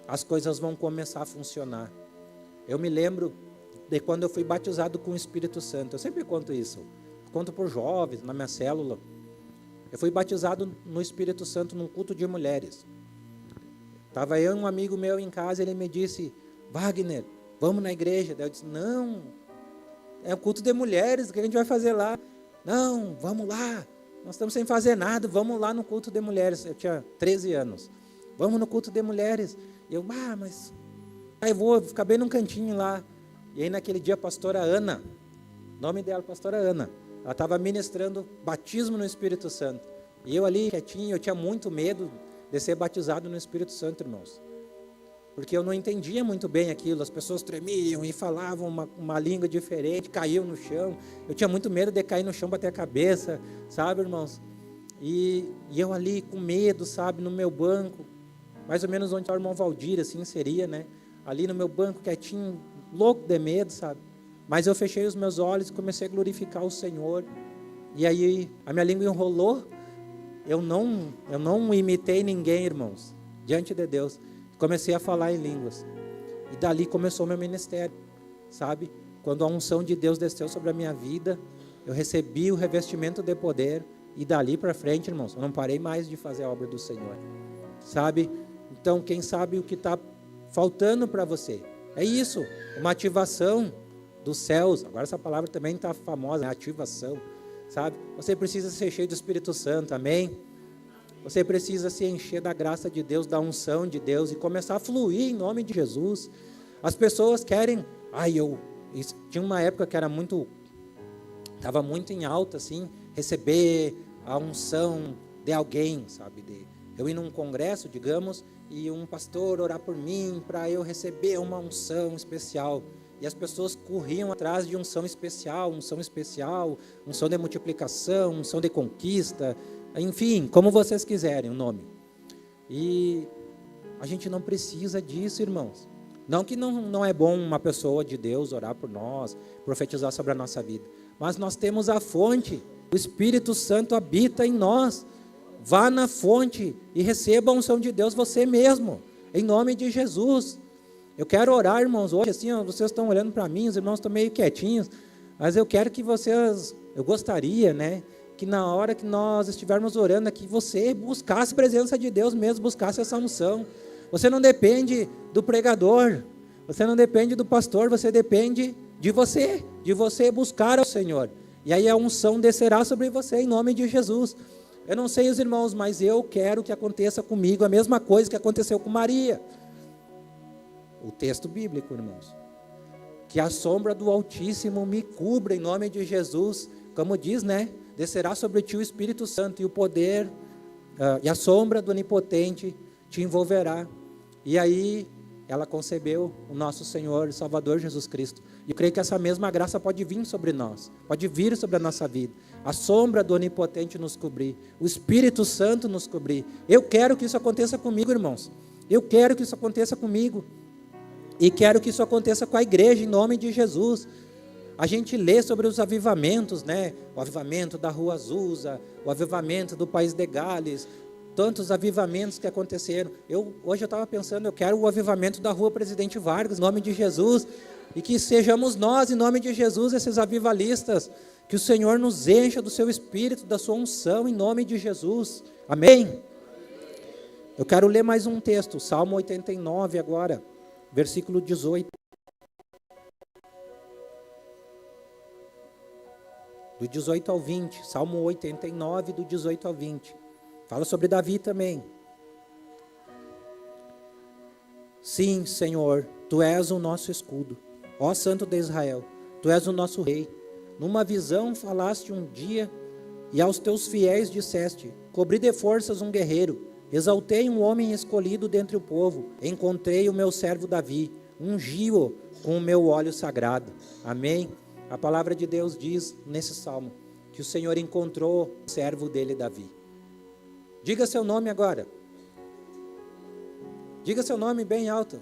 as coisas vão começar a funcionar. Eu me lembro de quando eu fui batizado com o Espírito Santo. Eu sempre conto isso. Conto por jovens, na minha célula. Eu fui batizado no Espírito Santo num culto de mulheres. Estava eu e um amigo meu em casa, ele me disse, Wagner, vamos na igreja. Daí eu disse, não, é um culto de mulheres, o que a gente vai fazer lá? Não, vamos lá, nós estamos sem fazer nada, vamos lá no culto de mulheres. Eu tinha 13 anos. Vamos no culto de mulheres. E eu, mas... Aí eu vou ficar bem num cantinho lá. E aí naquele dia a pastora Ana, nome dela, pastora Ana, ela estava ministrando batismo no Espírito Santo. E eu ali quietinho, eu tinha muito medo de ser batizado no Espírito Santo, irmãos. Porque eu não entendia muito bem aquilo, as pessoas tremiam e falavam uma língua diferente, caíam no chão. Eu tinha muito medo de cair no chão, bater a cabeça, sabe, irmãos? E eu ali com medo, sabe, no meu banco, mais ou menos onde está o irmão Valdir, assim seria, né? Ali no meu banco, quietinho, louco de medo, sabe? Mas eu fechei os meus olhos e comecei a glorificar o Senhor. E aí a minha língua enrolou. Eu não imitei ninguém, irmãos, diante de Deus. Comecei a falar em línguas. E dali começou meu ministério, sabe? Quando a unção de Deus desceu sobre a minha vida, eu recebi o revestimento de poder. E dali para frente, irmãos, eu não parei mais de fazer a obra do Senhor, sabe? Então, quem sabe o que está faltando para você? É isso, uma ativação dos céus. Agora essa palavra também está famosa, né? Ativação, sabe? Você precisa ser cheio do Espírito Santo, amém? Você precisa se encher da graça de Deus, da unção de Deus e começar a fluir em nome de Jesus. As pessoas querem, tinha uma época que estava muito em alta, assim, receber a unção de alguém, sabe? Eu ir num congresso, digamos, e um pastor orar por mim para eu receber uma unção especial. E as pessoas corriam atrás de unção especial, unção de multiplicação, unção de conquista, enfim, como vocês quiserem o nome. E a gente não precisa disso, irmãos. Não que não é bom uma pessoa de Deus orar por nós, profetizar sobre a nossa vida. Mas nós temos a fonte, o Espírito Santo habita em nós. Vá na fonte e receba a unção de Deus você mesmo, em nome de Jesus. Eu quero orar, irmãos, hoje assim, vocês estão olhando para mim, os irmãos estão meio quietinhos, mas eu quero que eu gostaria, né, que na hora que nós estivermos orando aqui, você buscasse a presença de Deus mesmo, buscasse essa unção. Você não depende do pregador, você não depende do pastor, você depende de você buscar ao Senhor. E aí a unção descerá sobre você em nome de Jesus. Eu não sei os irmãos, mas eu quero que aconteça comigo a mesma coisa que aconteceu com Maria. O texto bíblico, irmãos. Que a sombra do Altíssimo me cubra em nome de Jesus. Como diz, né? Descerá sobre ti o Espírito Santo e o poder e a sombra do Onipotente te envolverá. E aí ela concebeu o nosso Senhor e Salvador Jesus Cristo. E eu creio que essa mesma graça pode vir sobre nós, pode vir sobre a nossa vida. A sombra do Onipotente nos cobrir, o Espírito Santo nos cobrir. Eu quero que isso aconteça comigo, irmãos. Eu quero que isso aconteça comigo. E quero que isso aconteça com a igreja, em nome de Jesus. A gente lê sobre os avivamentos, né? O avivamento da Rua Azusa, o avivamento do País de Gales, tantos avivamentos que aconteceram. Hoje eu estava pensando, eu quero o avivamento da Rua Presidente Vargas, em nome de Jesus, e que sejamos nós, em nome de Jesus, esses avivalistas, que o Senhor nos encha do seu Espírito, da sua unção, em nome de Jesus. Amém? Eu quero ler mais um texto, Salmo 89 agora, versículo 18. Do 18 ao 20, Salmo 89, do 18 ao 20. Fala sobre Davi também. Sim, Senhor, Tu és o nosso escudo. Ó Santo de Israel, Tu és o nosso Rei. Numa visão falaste um dia e aos Teus fiéis disseste: cobri de forças um guerreiro, exaltei um homem escolhido dentre o povo, encontrei o meu servo Davi, ungi-o com o meu óleo sagrado. Amém? A palavra de Deus diz nesse salmo que o Senhor encontrou o servo dele Davi. Diga seu nome agora. Diga seu nome bem alto.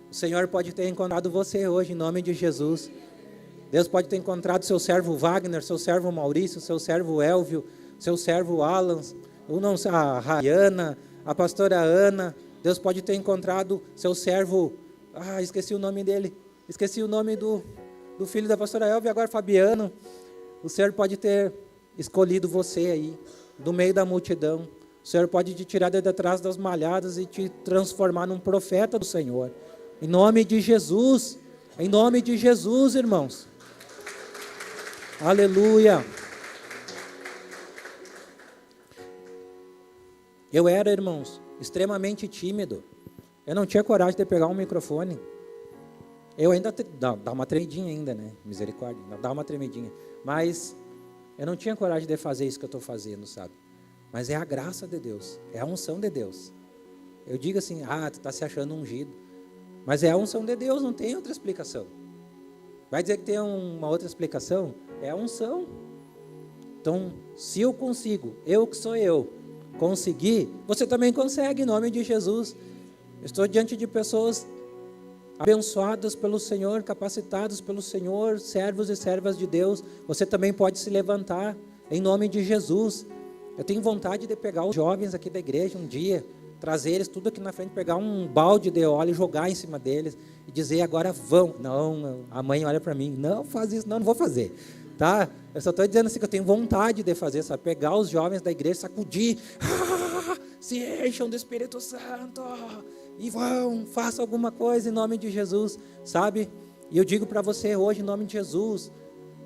O Senhor pode ter encontrado você hoje, em nome de Jesus. Deus pode ter encontrado seu servo Wagner, seu servo Maurício, seu servo Elvio, seu servo Alan, ou não, a Rayana, a pastora Ana. Deus pode ter encontrado seu servo, esqueci o nome dele, esqueci o nome do filho da pastora Elvio, agora Fabiano. O Senhor pode ter escolhido você aí, do meio da multidão. O Senhor pode te tirar de detrás das malhadas e te transformar num profeta do Senhor. Em nome de Jesus, irmãos. Aleluia. Eu era, irmãos, extremamente tímido. Eu não tinha coragem de pegar um microfone. Eu ainda dá uma tremidinha ainda, né? Misericórdia, dá uma tremidinha. Mas eu não tinha coragem de fazer isso que eu estou fazendo, sabe? Mas é a graça de Deus, é a unção de Deus. Eu digo assim, tu está se achando ungido. Mas é a unção de Deus, não tem outra explicação. Vai dizer que tem uma outra explicação? É a unção. Então, se eu consigo, eu que sou eu, conseguir, você também consegue, em nome de Jesus. Eu estou diante de pessoas abençoadas pelo Senhor, capacitadas pelo Senhor, servos e servas de Deus. Você também pode se levantar, em nome de Jesus. Eu tenho vontade de pegar os jovens aqui da igreja um dia, trazer eles tudo aqui na frente, pegar um balde de óleo e jogar em cima deles e dizer: agora vão. Não, a mãe olha para mim: não faz isso, não vou fazer, tá? Eu só estou dizendo assim que eu tenho vontade de fazer, sabe? Pegar os jovens da igreja, sacudir, se encham do Espírito Santo e vão, façam alguma coisa em nome de Jesus, sabe? E eu digo para você hoje, em nome de Jesus,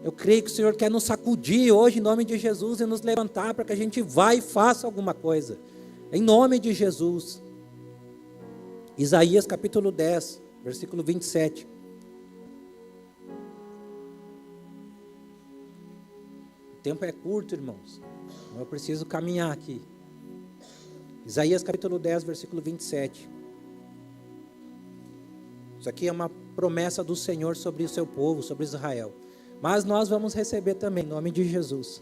eu creio que o Senhor quer nos sacudir hoje, em nome de Jesus, e nos levantar para que a gente vá e faça alguma coisa. Em nome de Jesus. Isaías capítulo 10, versículo 27. O tempo é curto, irmãos. Eu preciso caminhar aqui. Isaías capítulo 10, versículo 27. Isso aqui é uma promessa do Senhor sobre o seu povo, sobre Israel. Mas nós vamos receber também, em nome de Jesus.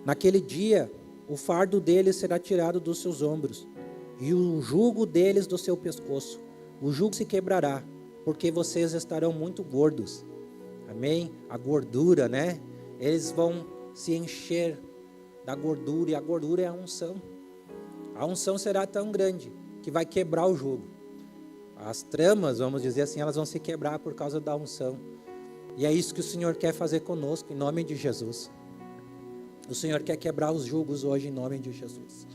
Naquele dia, o fardo deles será tirado dos seus ombros, e o jugo deles do seu pescoço. O jugo se quebrará, porque vocês estarão muito gordos. Amém? A gordura, né? Eles vão se encher da gordura, e a gordura é a unção. A unção será tão grande que vai quebrar o jugo. As tramas, vamos dizer assim, elas vão se quebrar por causa da unção. E é isso que o Senhor quer fazer conosco, em nome de Jesus. O Senhor quer quebrar os jugos hoje, em nome de Jesus.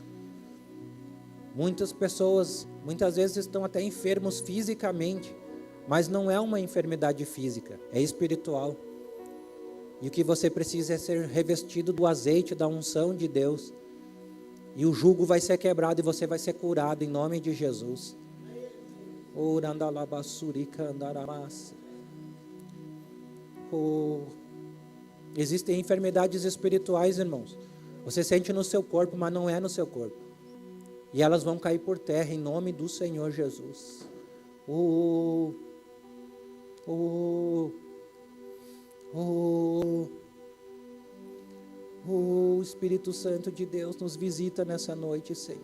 Muitas pessoas, muitas vezes estão até enfermos fisicamente, mas não é uma enfermidade física, é espiritual. E o que você precisa é ser revestido do azeite, da unção de Deus. E o jugo vai ser quebrado e você vai ser curado, em nome de Jesus. Existem enfermidades espirituais, irmãos. Você sente no seu corpo, mas não é no seu corpo. E elas vão cair por terra em nome do Senhor Jesus. O Espírito Santo de Deus nos visita nessa noite, Senhor.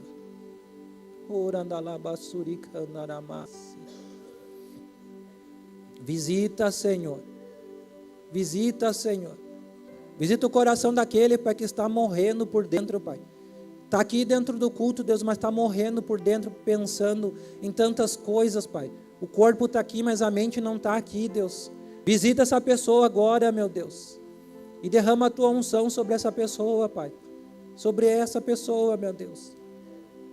Visita, Senhor. Visita, Senhor. Visita o coração daquele, Pai, que está morrendo por dentro, Pai. Está aqui dentro do culto, Deus, mas está morrendo por dentro, pensando em tantas coisas, Pai. O corpo está aqui, mas a mente não está aqui, Deus. Visita essa pessoa agora, meu Deus. E derrama a Tua unção sobre essa pessoa, Pai. Sobre essa pessoa, meu Deus.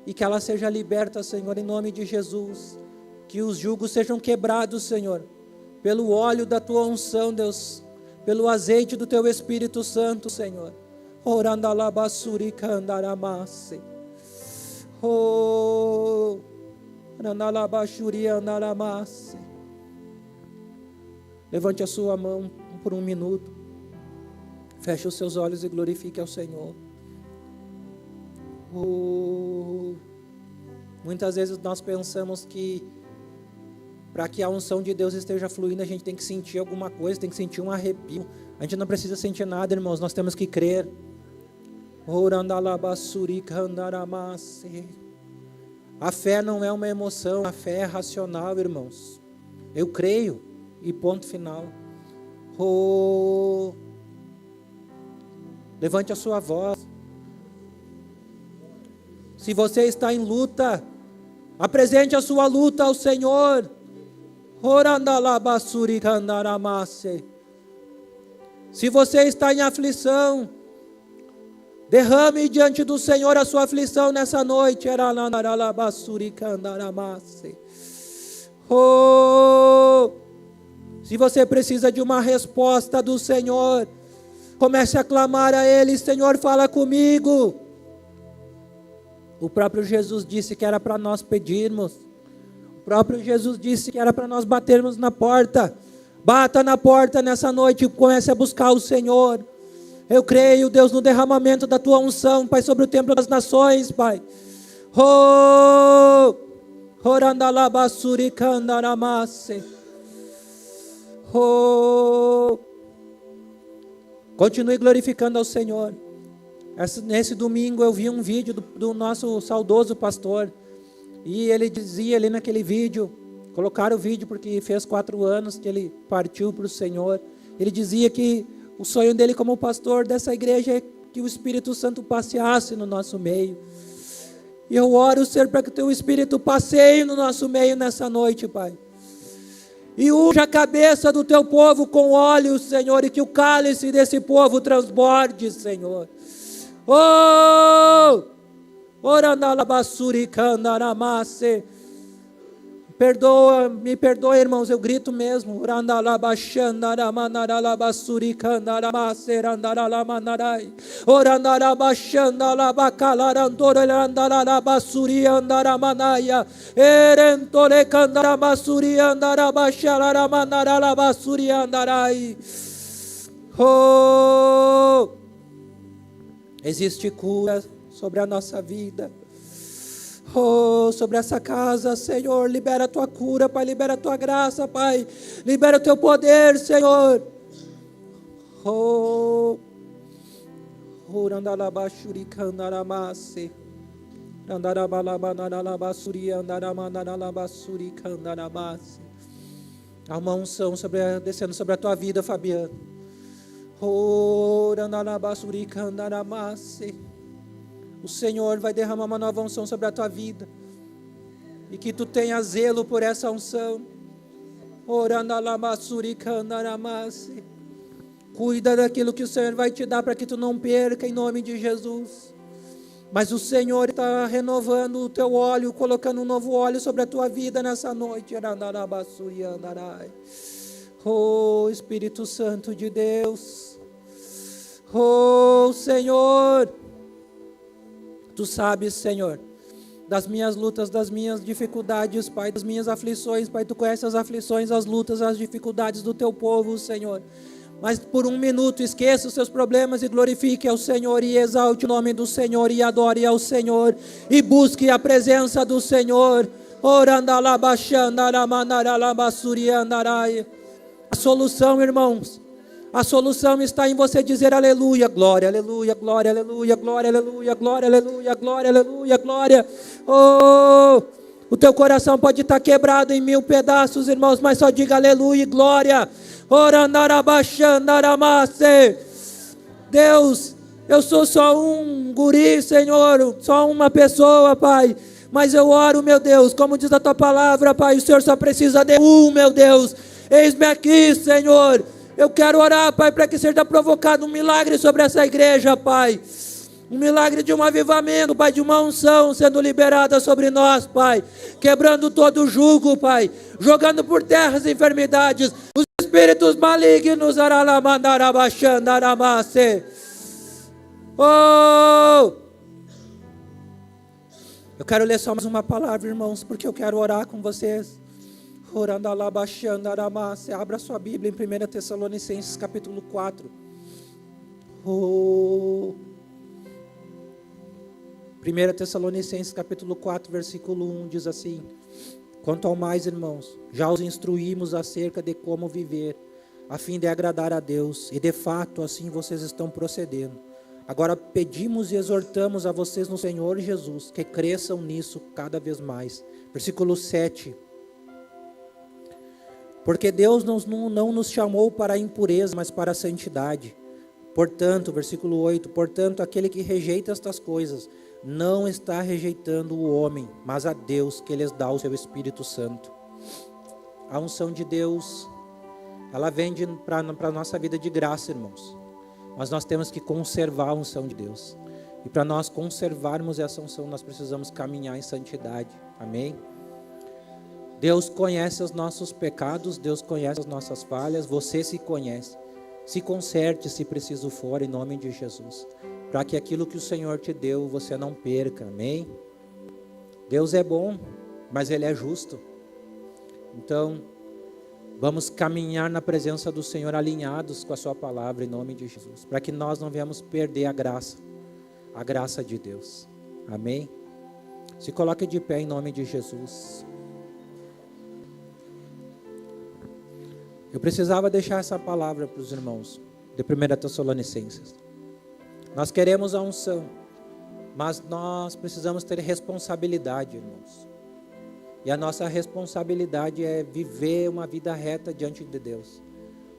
E que ela seja liberta, Senhor, em nome de Jesus. Que os jugos sejam quebrados, Senhor. Pelo óleo da Tua unção, Deus. Pelo azeite do Teu Espírito Santo, Senhor. Randalabashuri andaramase. Levante a sua mão por um minuto. Feche os seus olhos e glorifique ao Senhor. Muitas vezes nós pensamos que para que a unção de Deus esteja fluindo, a gente tem que sentir alguma coisa, tem que sentir um arrepio. A gente não precisa sentir nada, irmãos, nós temos que crer. A fé não é uma emoção, a fé é racional, irmãos. Eu creio e ponto final. Levante a sua voz. Se você está em luta, apresente a sua luta ao Senhor. Se você está em aflição, derrame diante do Senhor a sua aflição nessa noite. Se você precisa de uma resposta do Senhor, comece a clamar a Ele: Senhor, fala comigo. O próprio Jesus disse que era para nós pedirmos. O próprio Jesus disse que era para nós batermos na porta. Bata na porta nessa noite e comece a buscar o Senhor. Eu creio, Deus, no derramamento da Tua unção, Pai, sobre o templo das nações, Pai. Continue glorificando ao Senhor. Nesse domingo eu vi um vídeo do nosso saudoso pastor, e ele dizia ali naquele vídeo, colocaram o vídeo porque fez 4 anos que ele partiu para o Senhor. Ele dizia que o sonho dele como pastor dessa igreja é que o Espírito Santo passeasse no nosso meio. E eu oro, Senhor, para que o Teu Espírito passeie no nosso meio nessa noite, Pai. E unja a cabeça do Teu povo com óleo, Senhor, e que o cálice desse povo transborde, Senhor. Me perdoa, irmãos, eu grito mesmo. Existe cura sobre a nossa vida. Sobre essa casa, Senhor, libera a Tua cura, Pai, libera a Tua graça, Pai, libera o Teu poder, Senhor. Há uma unção descendo sobre a Tua vida, Fabiano. O Senhor vai derramar uma nova unção sobre a tua vida, e que tu tenha zelo por essa unção. Cuida daquilo que o Senhor vai te dar, para que tu não perca, em nome de Jesus. Mas o Senhor está renovando o teu óleo, colocando um novo óleo sobre a tua vida nessa noite. Oh, Espírito Santo de Deus. Oh, Senhor. Tu sabes, Senhor, das minhas lutas, das minhas dificuldades, Pai, das minhas aflições, Pai. Tu conheces as aflições, as lutas, as dificuldades do teu povo, Senhor. Mas por um minuto esqueça os seus problemas e glorifique ao Senhor, e exalte o nome do Senhor, e adore ao Senhor, e busque a presença do Senhor. A solução, irmãos, a solução está em você dizer aleluia, glória, aleluia, glória, aleluia, glória, aleluia, glória, aleluia, glória, aleluia, glória. Oh, o teu coração pode estar quebrado em 1000 pedaços, irmãos, mas só diga aleluia e glória. Deus, eu sou só um guri, Senhor, só uma pessoa, Pai. Mas eu oro, meu Deus, como diz a tua palavra, Pai, o Senhor só precisa de um, meu Deus. Eis-me aqui, Senhor. Eu quero orar, Pai, para que seja provocado um milagre sobre essa igreja, Pai. Um milagre de um avivamento, Pai, de uma unção sendo liberada sobre nós, Pai. Quebrando todo o jugo, Pai. Jogando por terra as enfermidades. Os espíritos malignos. Oh! Eu quero ler só mais uma palavra, irmãos, porque eu quero orar com vocês. Orando lá, baixando, aramassa. Abra sua Bíblia em 1 Tessalonicenses capítulo 4. 1 Tessalonicenses capítulo 4, versículo 1 diz assim: quanto ao mais, irmãos, já os instruímos acerca de como viver, a fim de agradar a Deus, e de fato assim vocês estão procedendo. Agora pedimos e exortamos a vocês no Senhor Jesus, que cresçam nisso cada vez mais. Versículo 7. Porque Deus não nos chamou para a impureza, mas para a santidade. Portanto, versículo 8, portanto, aquele que rejeita estas coisas, não está rejeitando o homem, mas a Deus, que lhes dá o seu Espírito Santo. A unção de Deus, ela vem para a nossa vida de graça, irmãos. Mas nós temos que conservar a unção de Deus. E para nós conservarmos essa unção, nós precisamos caminhar em santidade. Amém? Deus conhece os nossos pecados, Deus conhece as nossas falhas, você se conhece. Se conserte se preciso for, em nome de Jesus. Para que aquilo que o Senhor te deu, você não perca. Amém? Deus é bom, mas Ele é justo. Então, vamos caminhar na presença do Senhor alinhados com a sua palavra em nome de Jesus, para que nós não venhamos perder a graça de Deus. Amém? Se coloque de pé em nome de Jesus. Eu precisava deixar essa palavra para os irmãos de 1 Tessalonicenses. Nós queremos a unção, mas nós precisamos ter responsabilidade, irmãos. E a nossa responsabilidade é viver uma vida reta diante de Deus.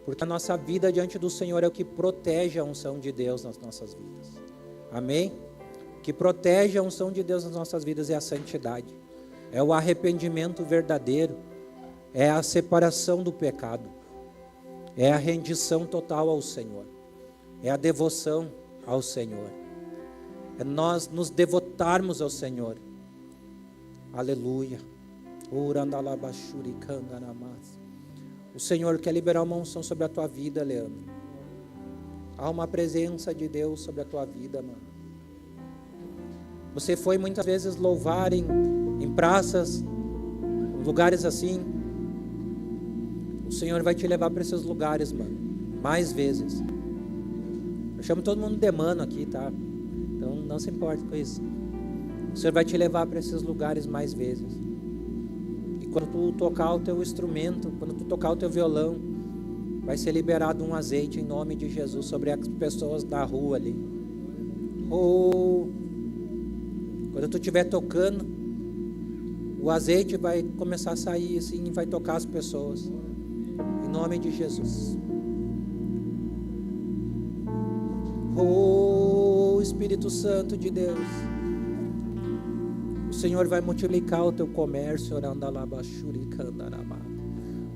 Porque a nossa vida diante do Senhor é o que protege a unção de Deus nas nossas vidas. Amém? O que protege a unção de Deus nas nossas vidas é a santidade. É o arrependimento verdadeiro. É a separação do pecado. É a rendição total ao Senhor. É a devoção ao Senhor. É nós nos devotarmos ao Senhor. Aleluia. O Senhor quer liberar uma unção sobre a tua vida, Leandro. Há uma presença de Deus sobre a tua vida, mano. Você foi muitas vezes louvar em praças, em lugares assim. O Senhor vai te levar para esses lugares, mano, mais vezes. Eu chamo todo mundo de mano aqui, tá? Então não se importe com isso. O Senhor vai te levar para esses lugares mais vezes. E quando tu tocar o teu instrumento, quando tu tocar o teu violão, vai ser liberado um azeite em nome de Jesus sobre as pessoas da rua ali. Quando tu estiver tocando, o azeite vai começar a sair assim e vai tocar as pessoas. Em nome de Jesus. Espírito Santo de Deus. O Senhor vai multiplicar o teu comércio. O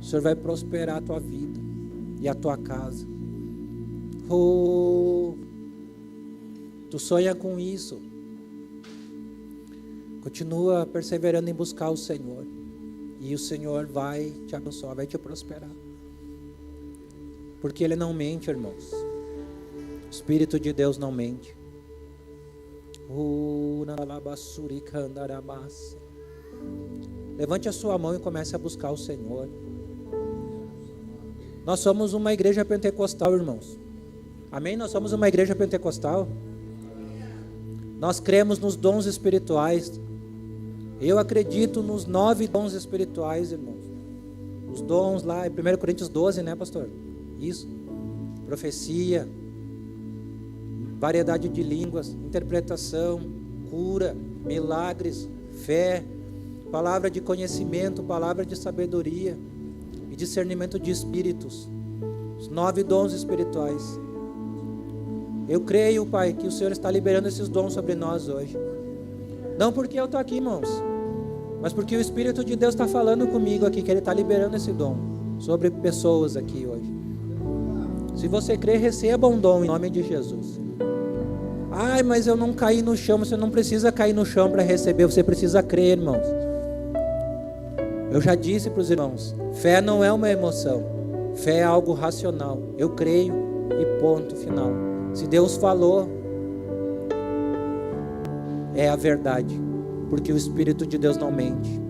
Senhor vai prosperar a tua vida e a tua casa. Tu sonha com isso. Continua perseverando em buscar o Senhor. E o Senhor vai te abençoar, vai te prosperar. Porque Ele não mente, irmãos. O Espírito de Deus não mente. Levante a sua mão e comece a buscar o Senhor. Nós somos uma igreja pentecostal, irmãos. Amém? Nós somos uma igreja pentecostal. Nós cremos nos dons espirituais. Eu acredito nos 9 dons espirituais, irmãos. Os dons lá em 1 Coríntios 12, né, pastor? Isso. Profecia, variedade de línguas, interpretação, cura, milagres, fé, palavra de conhecimento, palavra de sabedoria e discernimento de espíritos. Os 9 dons espirituais. Eu creio, Pai, que o Senhor está liberando esses dons sobre nós hoje. Não porque eu estou aqui, irmãos, mas porque o Espírito de Deus está falando comigo aqui, que Ele está liberando esse dom sobre pessoas aqui hoje. Se você crer, receba um dom em nome de Jesus. Ai, mas eu não caí no chão. Você não precisa cair no chão para receber, você precisa crer, irmãos. Eu já disse para os irmãos, fé não é uma emoção, fé é algo racional. Eu creio e ponto final. Se Deus falou, é a verdade. porque o Espírito de Deus não mente.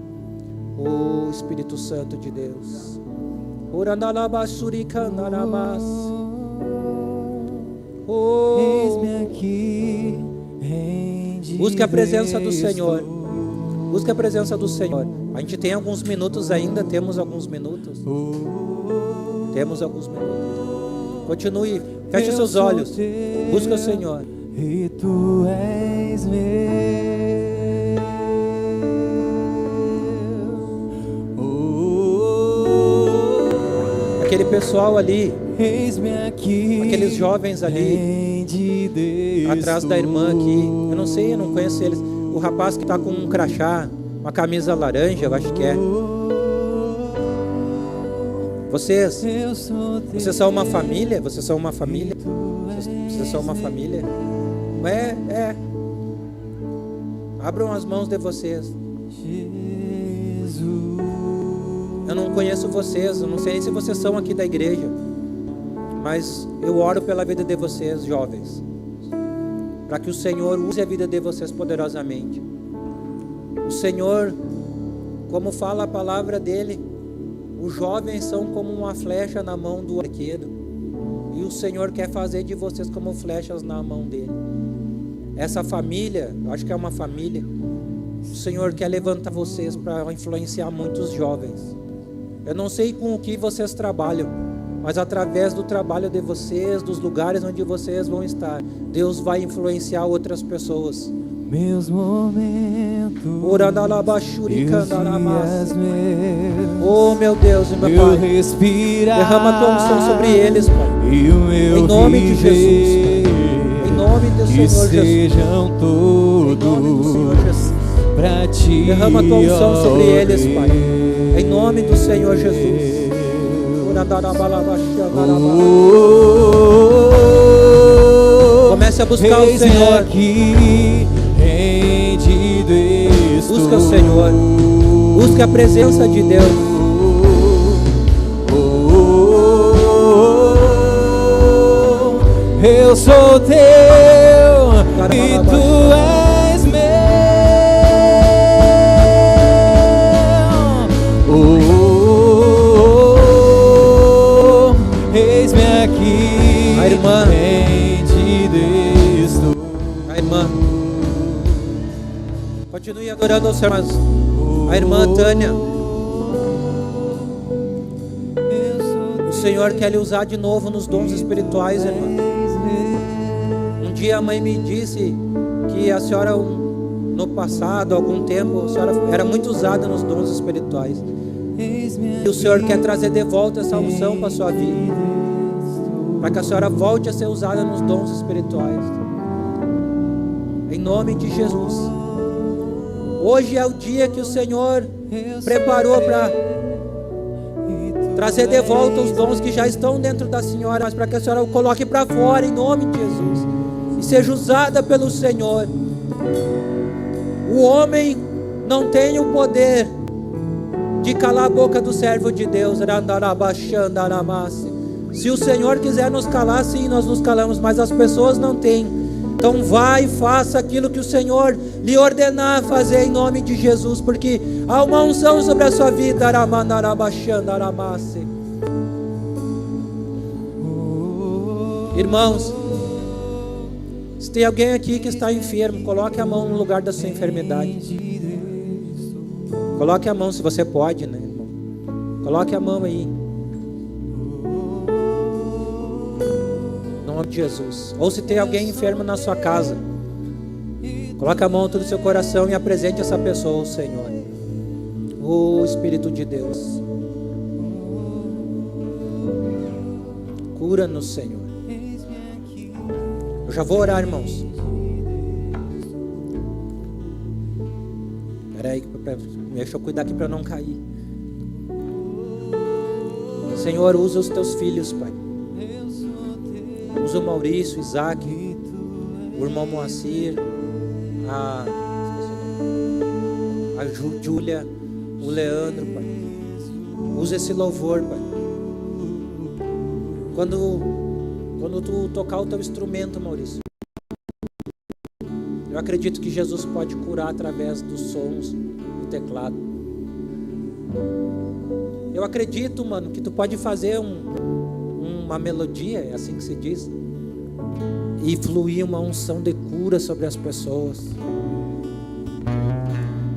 O Espírito Santo de Deus. Eis-me aqui, Busque a presença do Senhor. Busque a presença do Senhor. A gente tem alguns minutos ainda, temos alguns minutos. Temos alguns minutos. Continue, feche seus olhos. Busque o Senhor. E tu és meu. Aquele pessoal ali, Eis-me aqui, aqueles jovens ali, atrás da irmã aqui. Eu não sei, eu não conheço eles. O rapaz que está com um crachá, uma camisa laranja, eu acho que é. Vocês são uma família? Vocês são uma família? Vocês são uma família? É. Abram as mãos de vocês. Eu não conheço vocês, eu não sei nem se vocês são aqui da igreja, mas eu oro pela vida de vocês, jovens, para que o Senhor use a vida de vocês poderosamente. O Senhor, como fala a palavra dele, os jovens são como uma flecha na mão do arqueiro, e o Senhor quer fazer de vocês como flechas na mão dele. Essa família, eu acho que é uma família, o Senhor quer levantar vocês para influenciar muitos jovens. Eu não sei com o que vocês trabalham, mas através do trabalho de vocês, dos lugares onde vocês vão estar, Deus vai influenciar outras pessoas. Meus momentos, oh meu Deus e meu Pai, derrama a tua unção sobre eles, Pai, em nome de Jesus, Pai. Em nome do Senhor Jesus, em nome do Senhor Jesus, pra ti, derrama a tua unção sobre eles, Pai, em nome do Senhor Jesus. Comece a buscar o Senhor. Aqui, rendido estou. Busca o Senhor. Busca a presença de Deus. Eu sou teu e tu és meu. Eis-me aqui, a irmã, a irmã, continue adorando ao Senhor. A irmã Tânia, o Senhor quer lhe usar de novo nos dons espirituais, irmã. Um dia a mãe me disse que a senhora, no passado, há algum tempo, a senhora era muito usada nos dons espirituais. E o Senhor quer trazer de volta essa unção para a sua vida, para que a senhora volte a ser usada nos dons espirituais. Em nome de Jesus. Hoje é o dia que o Senhor preparou para trazer de volta os dons que já estão dentro da senhora, mas para que a senhora o coloque para fora, em nome de Jesus, e seja usada pelo Senhor. O homem não tem o poder de calar a boca do servo de Deus. Se o Senhor quiser nos calar, sim, nós nos calamos, mas as pessoas não têm. Então vai e faça aquilo que o Senhor lhe ordenar fazer, em nome de Jesus, porque há uma unção sobre a sua vida. Irmãos, se tem alguém aqui que está enfermo, coloque a mão no lugar da sua enfermidade. Coloque a mão, se você pode, né, irmão? Coloque a mão aí. Em nome de Jesus. Ou se tem alguém enfermo na sua casa, coloque a mão no seu coração e apresente essa pessoa ao Senhor. O Espírito de Deus, cura-nos, Senhor. Eu já vou orar, irmãos. Peraí, deixa eu cuidar aqui para não cair. Senhor, usa os teus filhos, Pai. Usa o Maurício, o Isaac, o irmão Moacir, a Júlia, o Leandro, Pai. Usa esse louvor, Pai. Quando tu tocar o teu instrumento, Maurício, Eu acredito que Jesus pode curar através dos sons do teclado. Eu acredito, mano, que tu pode fazer uma melodia, é assim que se diz, e fluir uma unção de cura sobre as pessoas.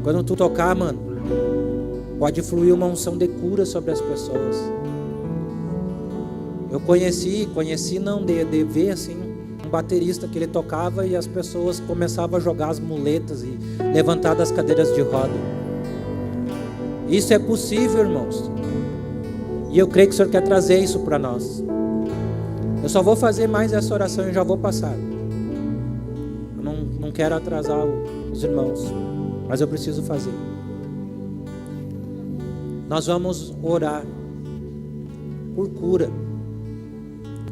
Quando tu tocar, mano, pode fluir uma unção de cura sobre as pessoas. Eu conheci não, de ver assim, um baterista que ele tocava e as pessoas começavam a jogar as muletas e levantar das cadeiras de roda. Isso é possível, irmãos. E eu creio que o Senhor quer trazer isso para nós. Eu só vou fazer mais essa oração e já vou passar. Eu não quero atrasar os irmãos, mas eu preciso fazer. Nós vamos orar por cura,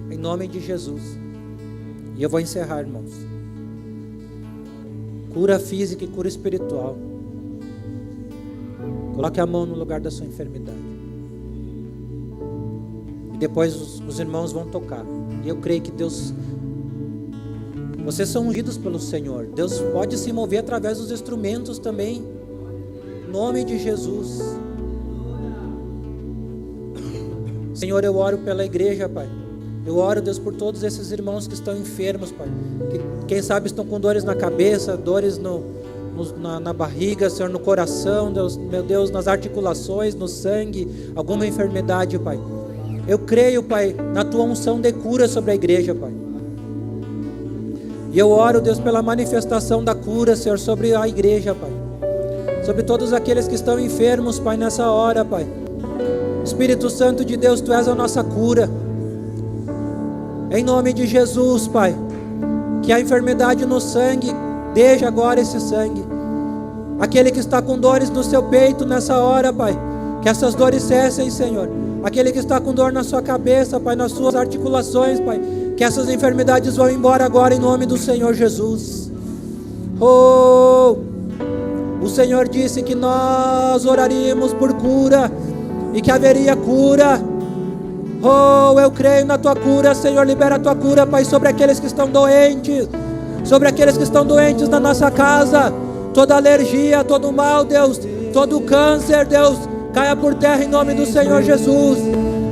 em nome de Jesus. E eu vou encerrar, irmãos. Cura física e cura espiritual. Coloque a mão no lugar da sua enfermidade. E depois os irmãos vão tocar. E eu creio que Deus... Vocês são ungidos pelo Senhor. Deus pode se mover através dos instrumentos também. Em nome de Jesus. Senhor, eu oro pela igreja, Pai. Eu oro, Deus, por todos esses irmãos que estão enfermos, Pai. Que, quem sabe estão com dores na cabeça, dores na barriga, Senhor, no coração, Deus, meu Deus, nas articulações, no sangue, alguma enfermidade, Pai. Eu creio, Pai, na Tua unção de cura sobre a igreja, Pai. E eu oro, Deus, pela manifestação da cura, Senhor, sobre a igreja, Pai. Sobre todos aqueles que estão enfermos, Pai, nessa hora, Pai. Espírito Santo de Deus, Tu és a nossa cura. Em nome de Jesus, Pai, que a enfermidade no sangue, deixe agora esse sangue. Aquele que está com dores no seu peito nessa hora, Pai, que essas dores cessem, Senhor. Aquele que está com dor na sua cabeça, Pai, nas suas articulações, Pai, que essas enfermidades vão embora agora em nome do Senhor Jesus. Oh, o Senhor disse que nós oraríamos por cura e que haveria cura. Oh, eu creio na Tua cura, Senhor, libera a Tua cura, Pai, sobre aqueles que estão doentes, sobre aqueles que estão doentes na nossa casa, toda alergia, todo mal, Deus, todo câncer, Deus, caia por terra em nome do Senhor Jesus,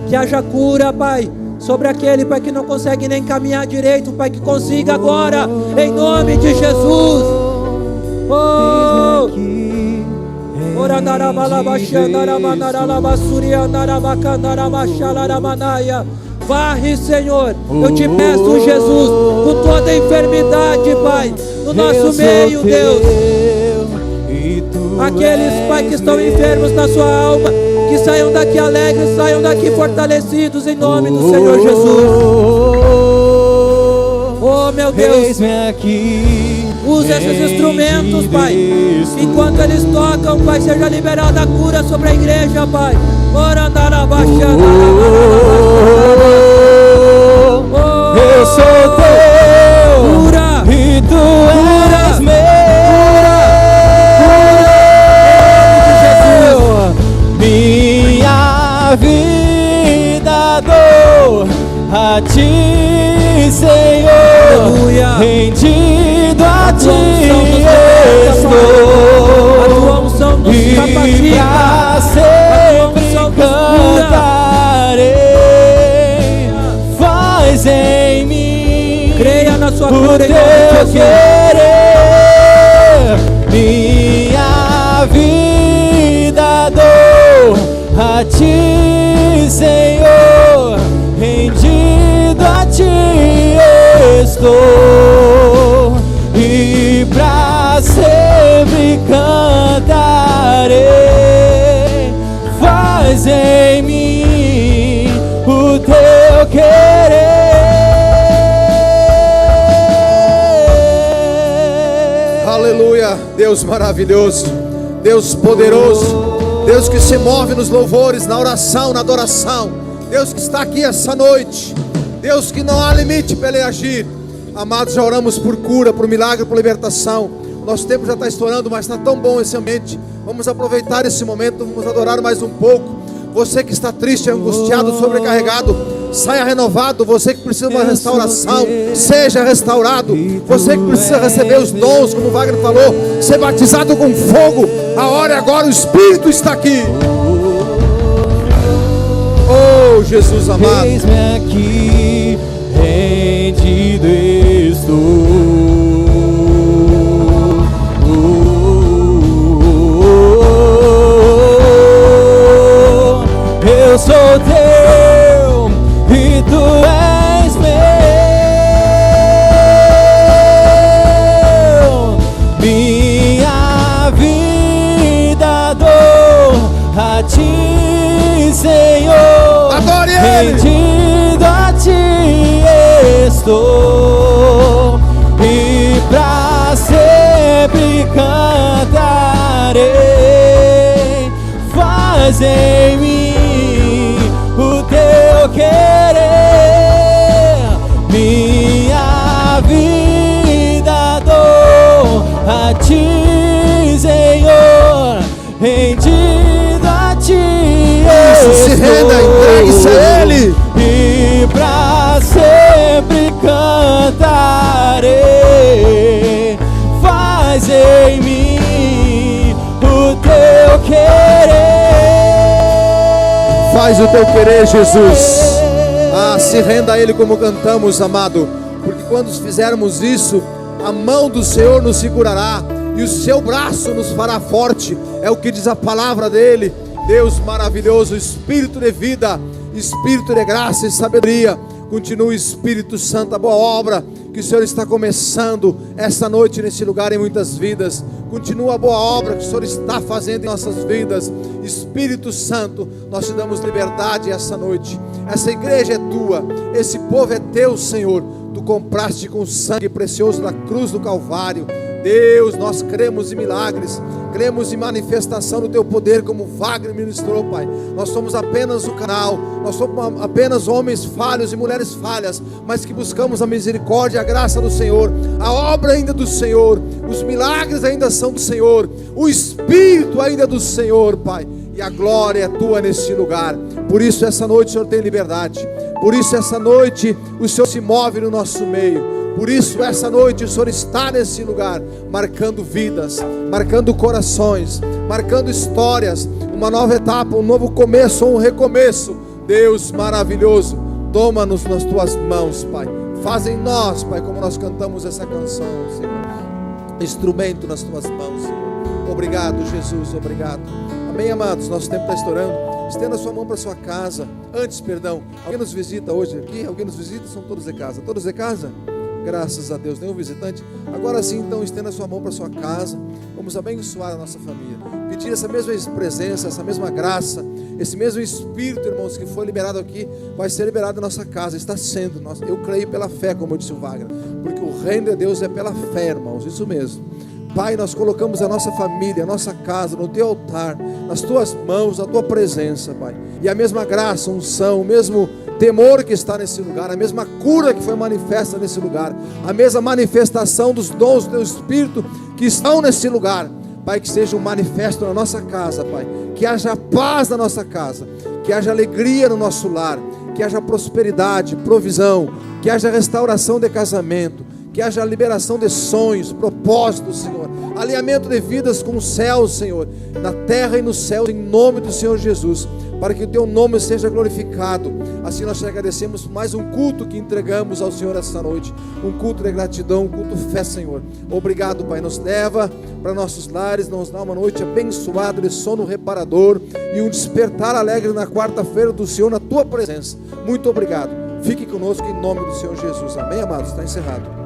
que haja cura, Pai, sobre aquele, Pai, que não consegue nem caminhar direito, Pai, que consiga agora, em nome de Jesus. Oh, varre, Senhor, eu te peço, Jesus, com toda a enfermidade, Pai, no nosso meio, Deus. Aqueles, Pai, que estão enfermos na sua alma, que saiam daqui alegres, saiam daqui fortalecidos em nome do Senhor Jesus. Oh, meu Deus, usa esses instrumentos, Pai. Enquanto eles tocam, Pai, seja liberada a cura sobre a igreja, Pai. Eu sou teu, cura, e tu és meu. Minha vida dou a Ti, Senhor. Aleluia. Rendido a Ti estou, a Tua unção nos capacita, pra sempre cantarei. Faz em mim, creia na Sua o cura, Teu em querer. Minha vida dou a Ti, Senhor, rendido a Ti estou, e pra sempre cantarei. Faz em mim o Teu querer. Aleluia, Deus maravilhoso, Deus poderoso, Deus que se move nos louvores, na oração, na adoração, Deus que está aqui essa noite, Deus que não há limite para Ele agir. Amados, já oramos por cura, por milagre, por libertação. O nosso tempo já está estourando, mas está tão bom esse ambiente. Vamos aproveitar esse momento, vamos adorar mais um pouco. Você que está triste, angustiado, sobrecarregado, saia renovado. Você que precisa de uma restauração, seja restaurado. Você que precisa receber os dons, como o Wagner falou, ser batizado com fogo. A hora é agora, o Espírito está aqui. Oh, Jesus amado. Eis-me aqui, rendido estou. Eu sou teu e tu és meu. Minha vida dou a ti, Senhor. Adore Ele. Rendido a ti estou, e pra sempre cantarei. Faz em mim o teu querer. Minha vida dou a ti, Senhor. Rendido a ti Isso, se renda, entregue-se a Ele. E pra sempre cantarei. Faz em mim o teu querer. Faz o teu querer, Jesus. Ah, se renda a Ele como cantamos, amado. Porque quando fizermos isso, a mão do Senhor nos segurará e o seu braço nos fará forte. É o que diz a palavra dele. Deus maravilhoso, Espírito de vida, Espírito de graça e sabedoria. Continue, Espírito Santo, a boa obra que o Senhor está começando esta noite nesse lugar em muitas vidas. Continua a boa obra que o Senhor está fazendo em nossas vidas. Espírito Santo, nós te damos liberdade essa noite. Essa igreja é tua, esse povo é teu, Senhor. Tu compraste com o sangue precioso da cruz do Calvário. Deus, nós cremos em milagres, cremos em manifestação do teu poder, como Wagner ministrou, Pai. Nós somos apenas o canal, nós somos apenas homens falhos e mulheres falhas, mas que buscamos a misericórdia e a graça do Senhor. A obra ainda é do Senhor, os milagres ainda são do Senhor, o Espírito ainda é do Senhor, Pai, e a glória é tua nesse lugar. Por isso essa noite o Senhor tem liberdade, por isso essa noite o Senhor se move no nosso meio. Por isso essa noite o Senhor está nesse lugar, marcando vidas, marcando corações, marcando histórias, uma nova etapa, um novo começo ou um recomeço. Deus maravilhoso, toma-nos nas tuas mãos, Pai. Faz em nós, Pai, como nós cantamos essa canção, Senhor. Instrumento nas tuas mãos, Senhor. Obrigado, Jesus, obrigado. Amém, amados, nosso tempo está estourando. Estenda a sua mão para a sua casa. Antes, perdão, alguém nos visita hoje aqui? Alguém nos visita? São todos de casa. Todos de casa? Graças a Deus, nenhum visitante. Agora sim, então, estenda a sua mão para a sua casa. Vamos abençoar a nossa família. Pedir essa mesma presença, essa mesma graça, esse mesmo Espírito, irmãos, que foi liberado aqui, vai ser liberado na nossa casa. Está sendo. Eu creio pela fé, como eu disse o Wagner. Porque o reino de Deus é pela fé, irmãos. Isso mesmo. Pai, nós colocamos a nossa família, a nossa casa, no teu altar, nas tuas mãos, na tua presença, Pai. E a mesma graça, unção, o mesmo temor que está nesse lugar, a mesma cura que foi manifesta nesse lugar, a mesma manifestação dos dons do teu Espírito que estão nesse lugar, Pai, que seja um manifesto na nossa casa, Pai. Que haja paz na nossa casa, que haja alegria no nosso lar, que haja prosperidade, provisão, que haja restauração de casamento, que haja liberação de sonhos, propósitos, Senhor, alinhamento de vidas com o céu, Senhor, na terra e no céu, em nome do Senhor Jesus, para que o teu nome seja glorificado. Assim nós te agradecemos por mais um culto que entregamos ao Senhor esta noite, um culto de gratidão, um culto de fé, Senhor. Obrigado, Pai, nos leva para nossos lares, nos dá uma noite abençoada de sono reparador e um despertar alegre na quarta-feira do Senhor na tua presença. Muito obrigado. Fique conosco em nome do Senhor Jesus. Amém, amados? Está encerrado.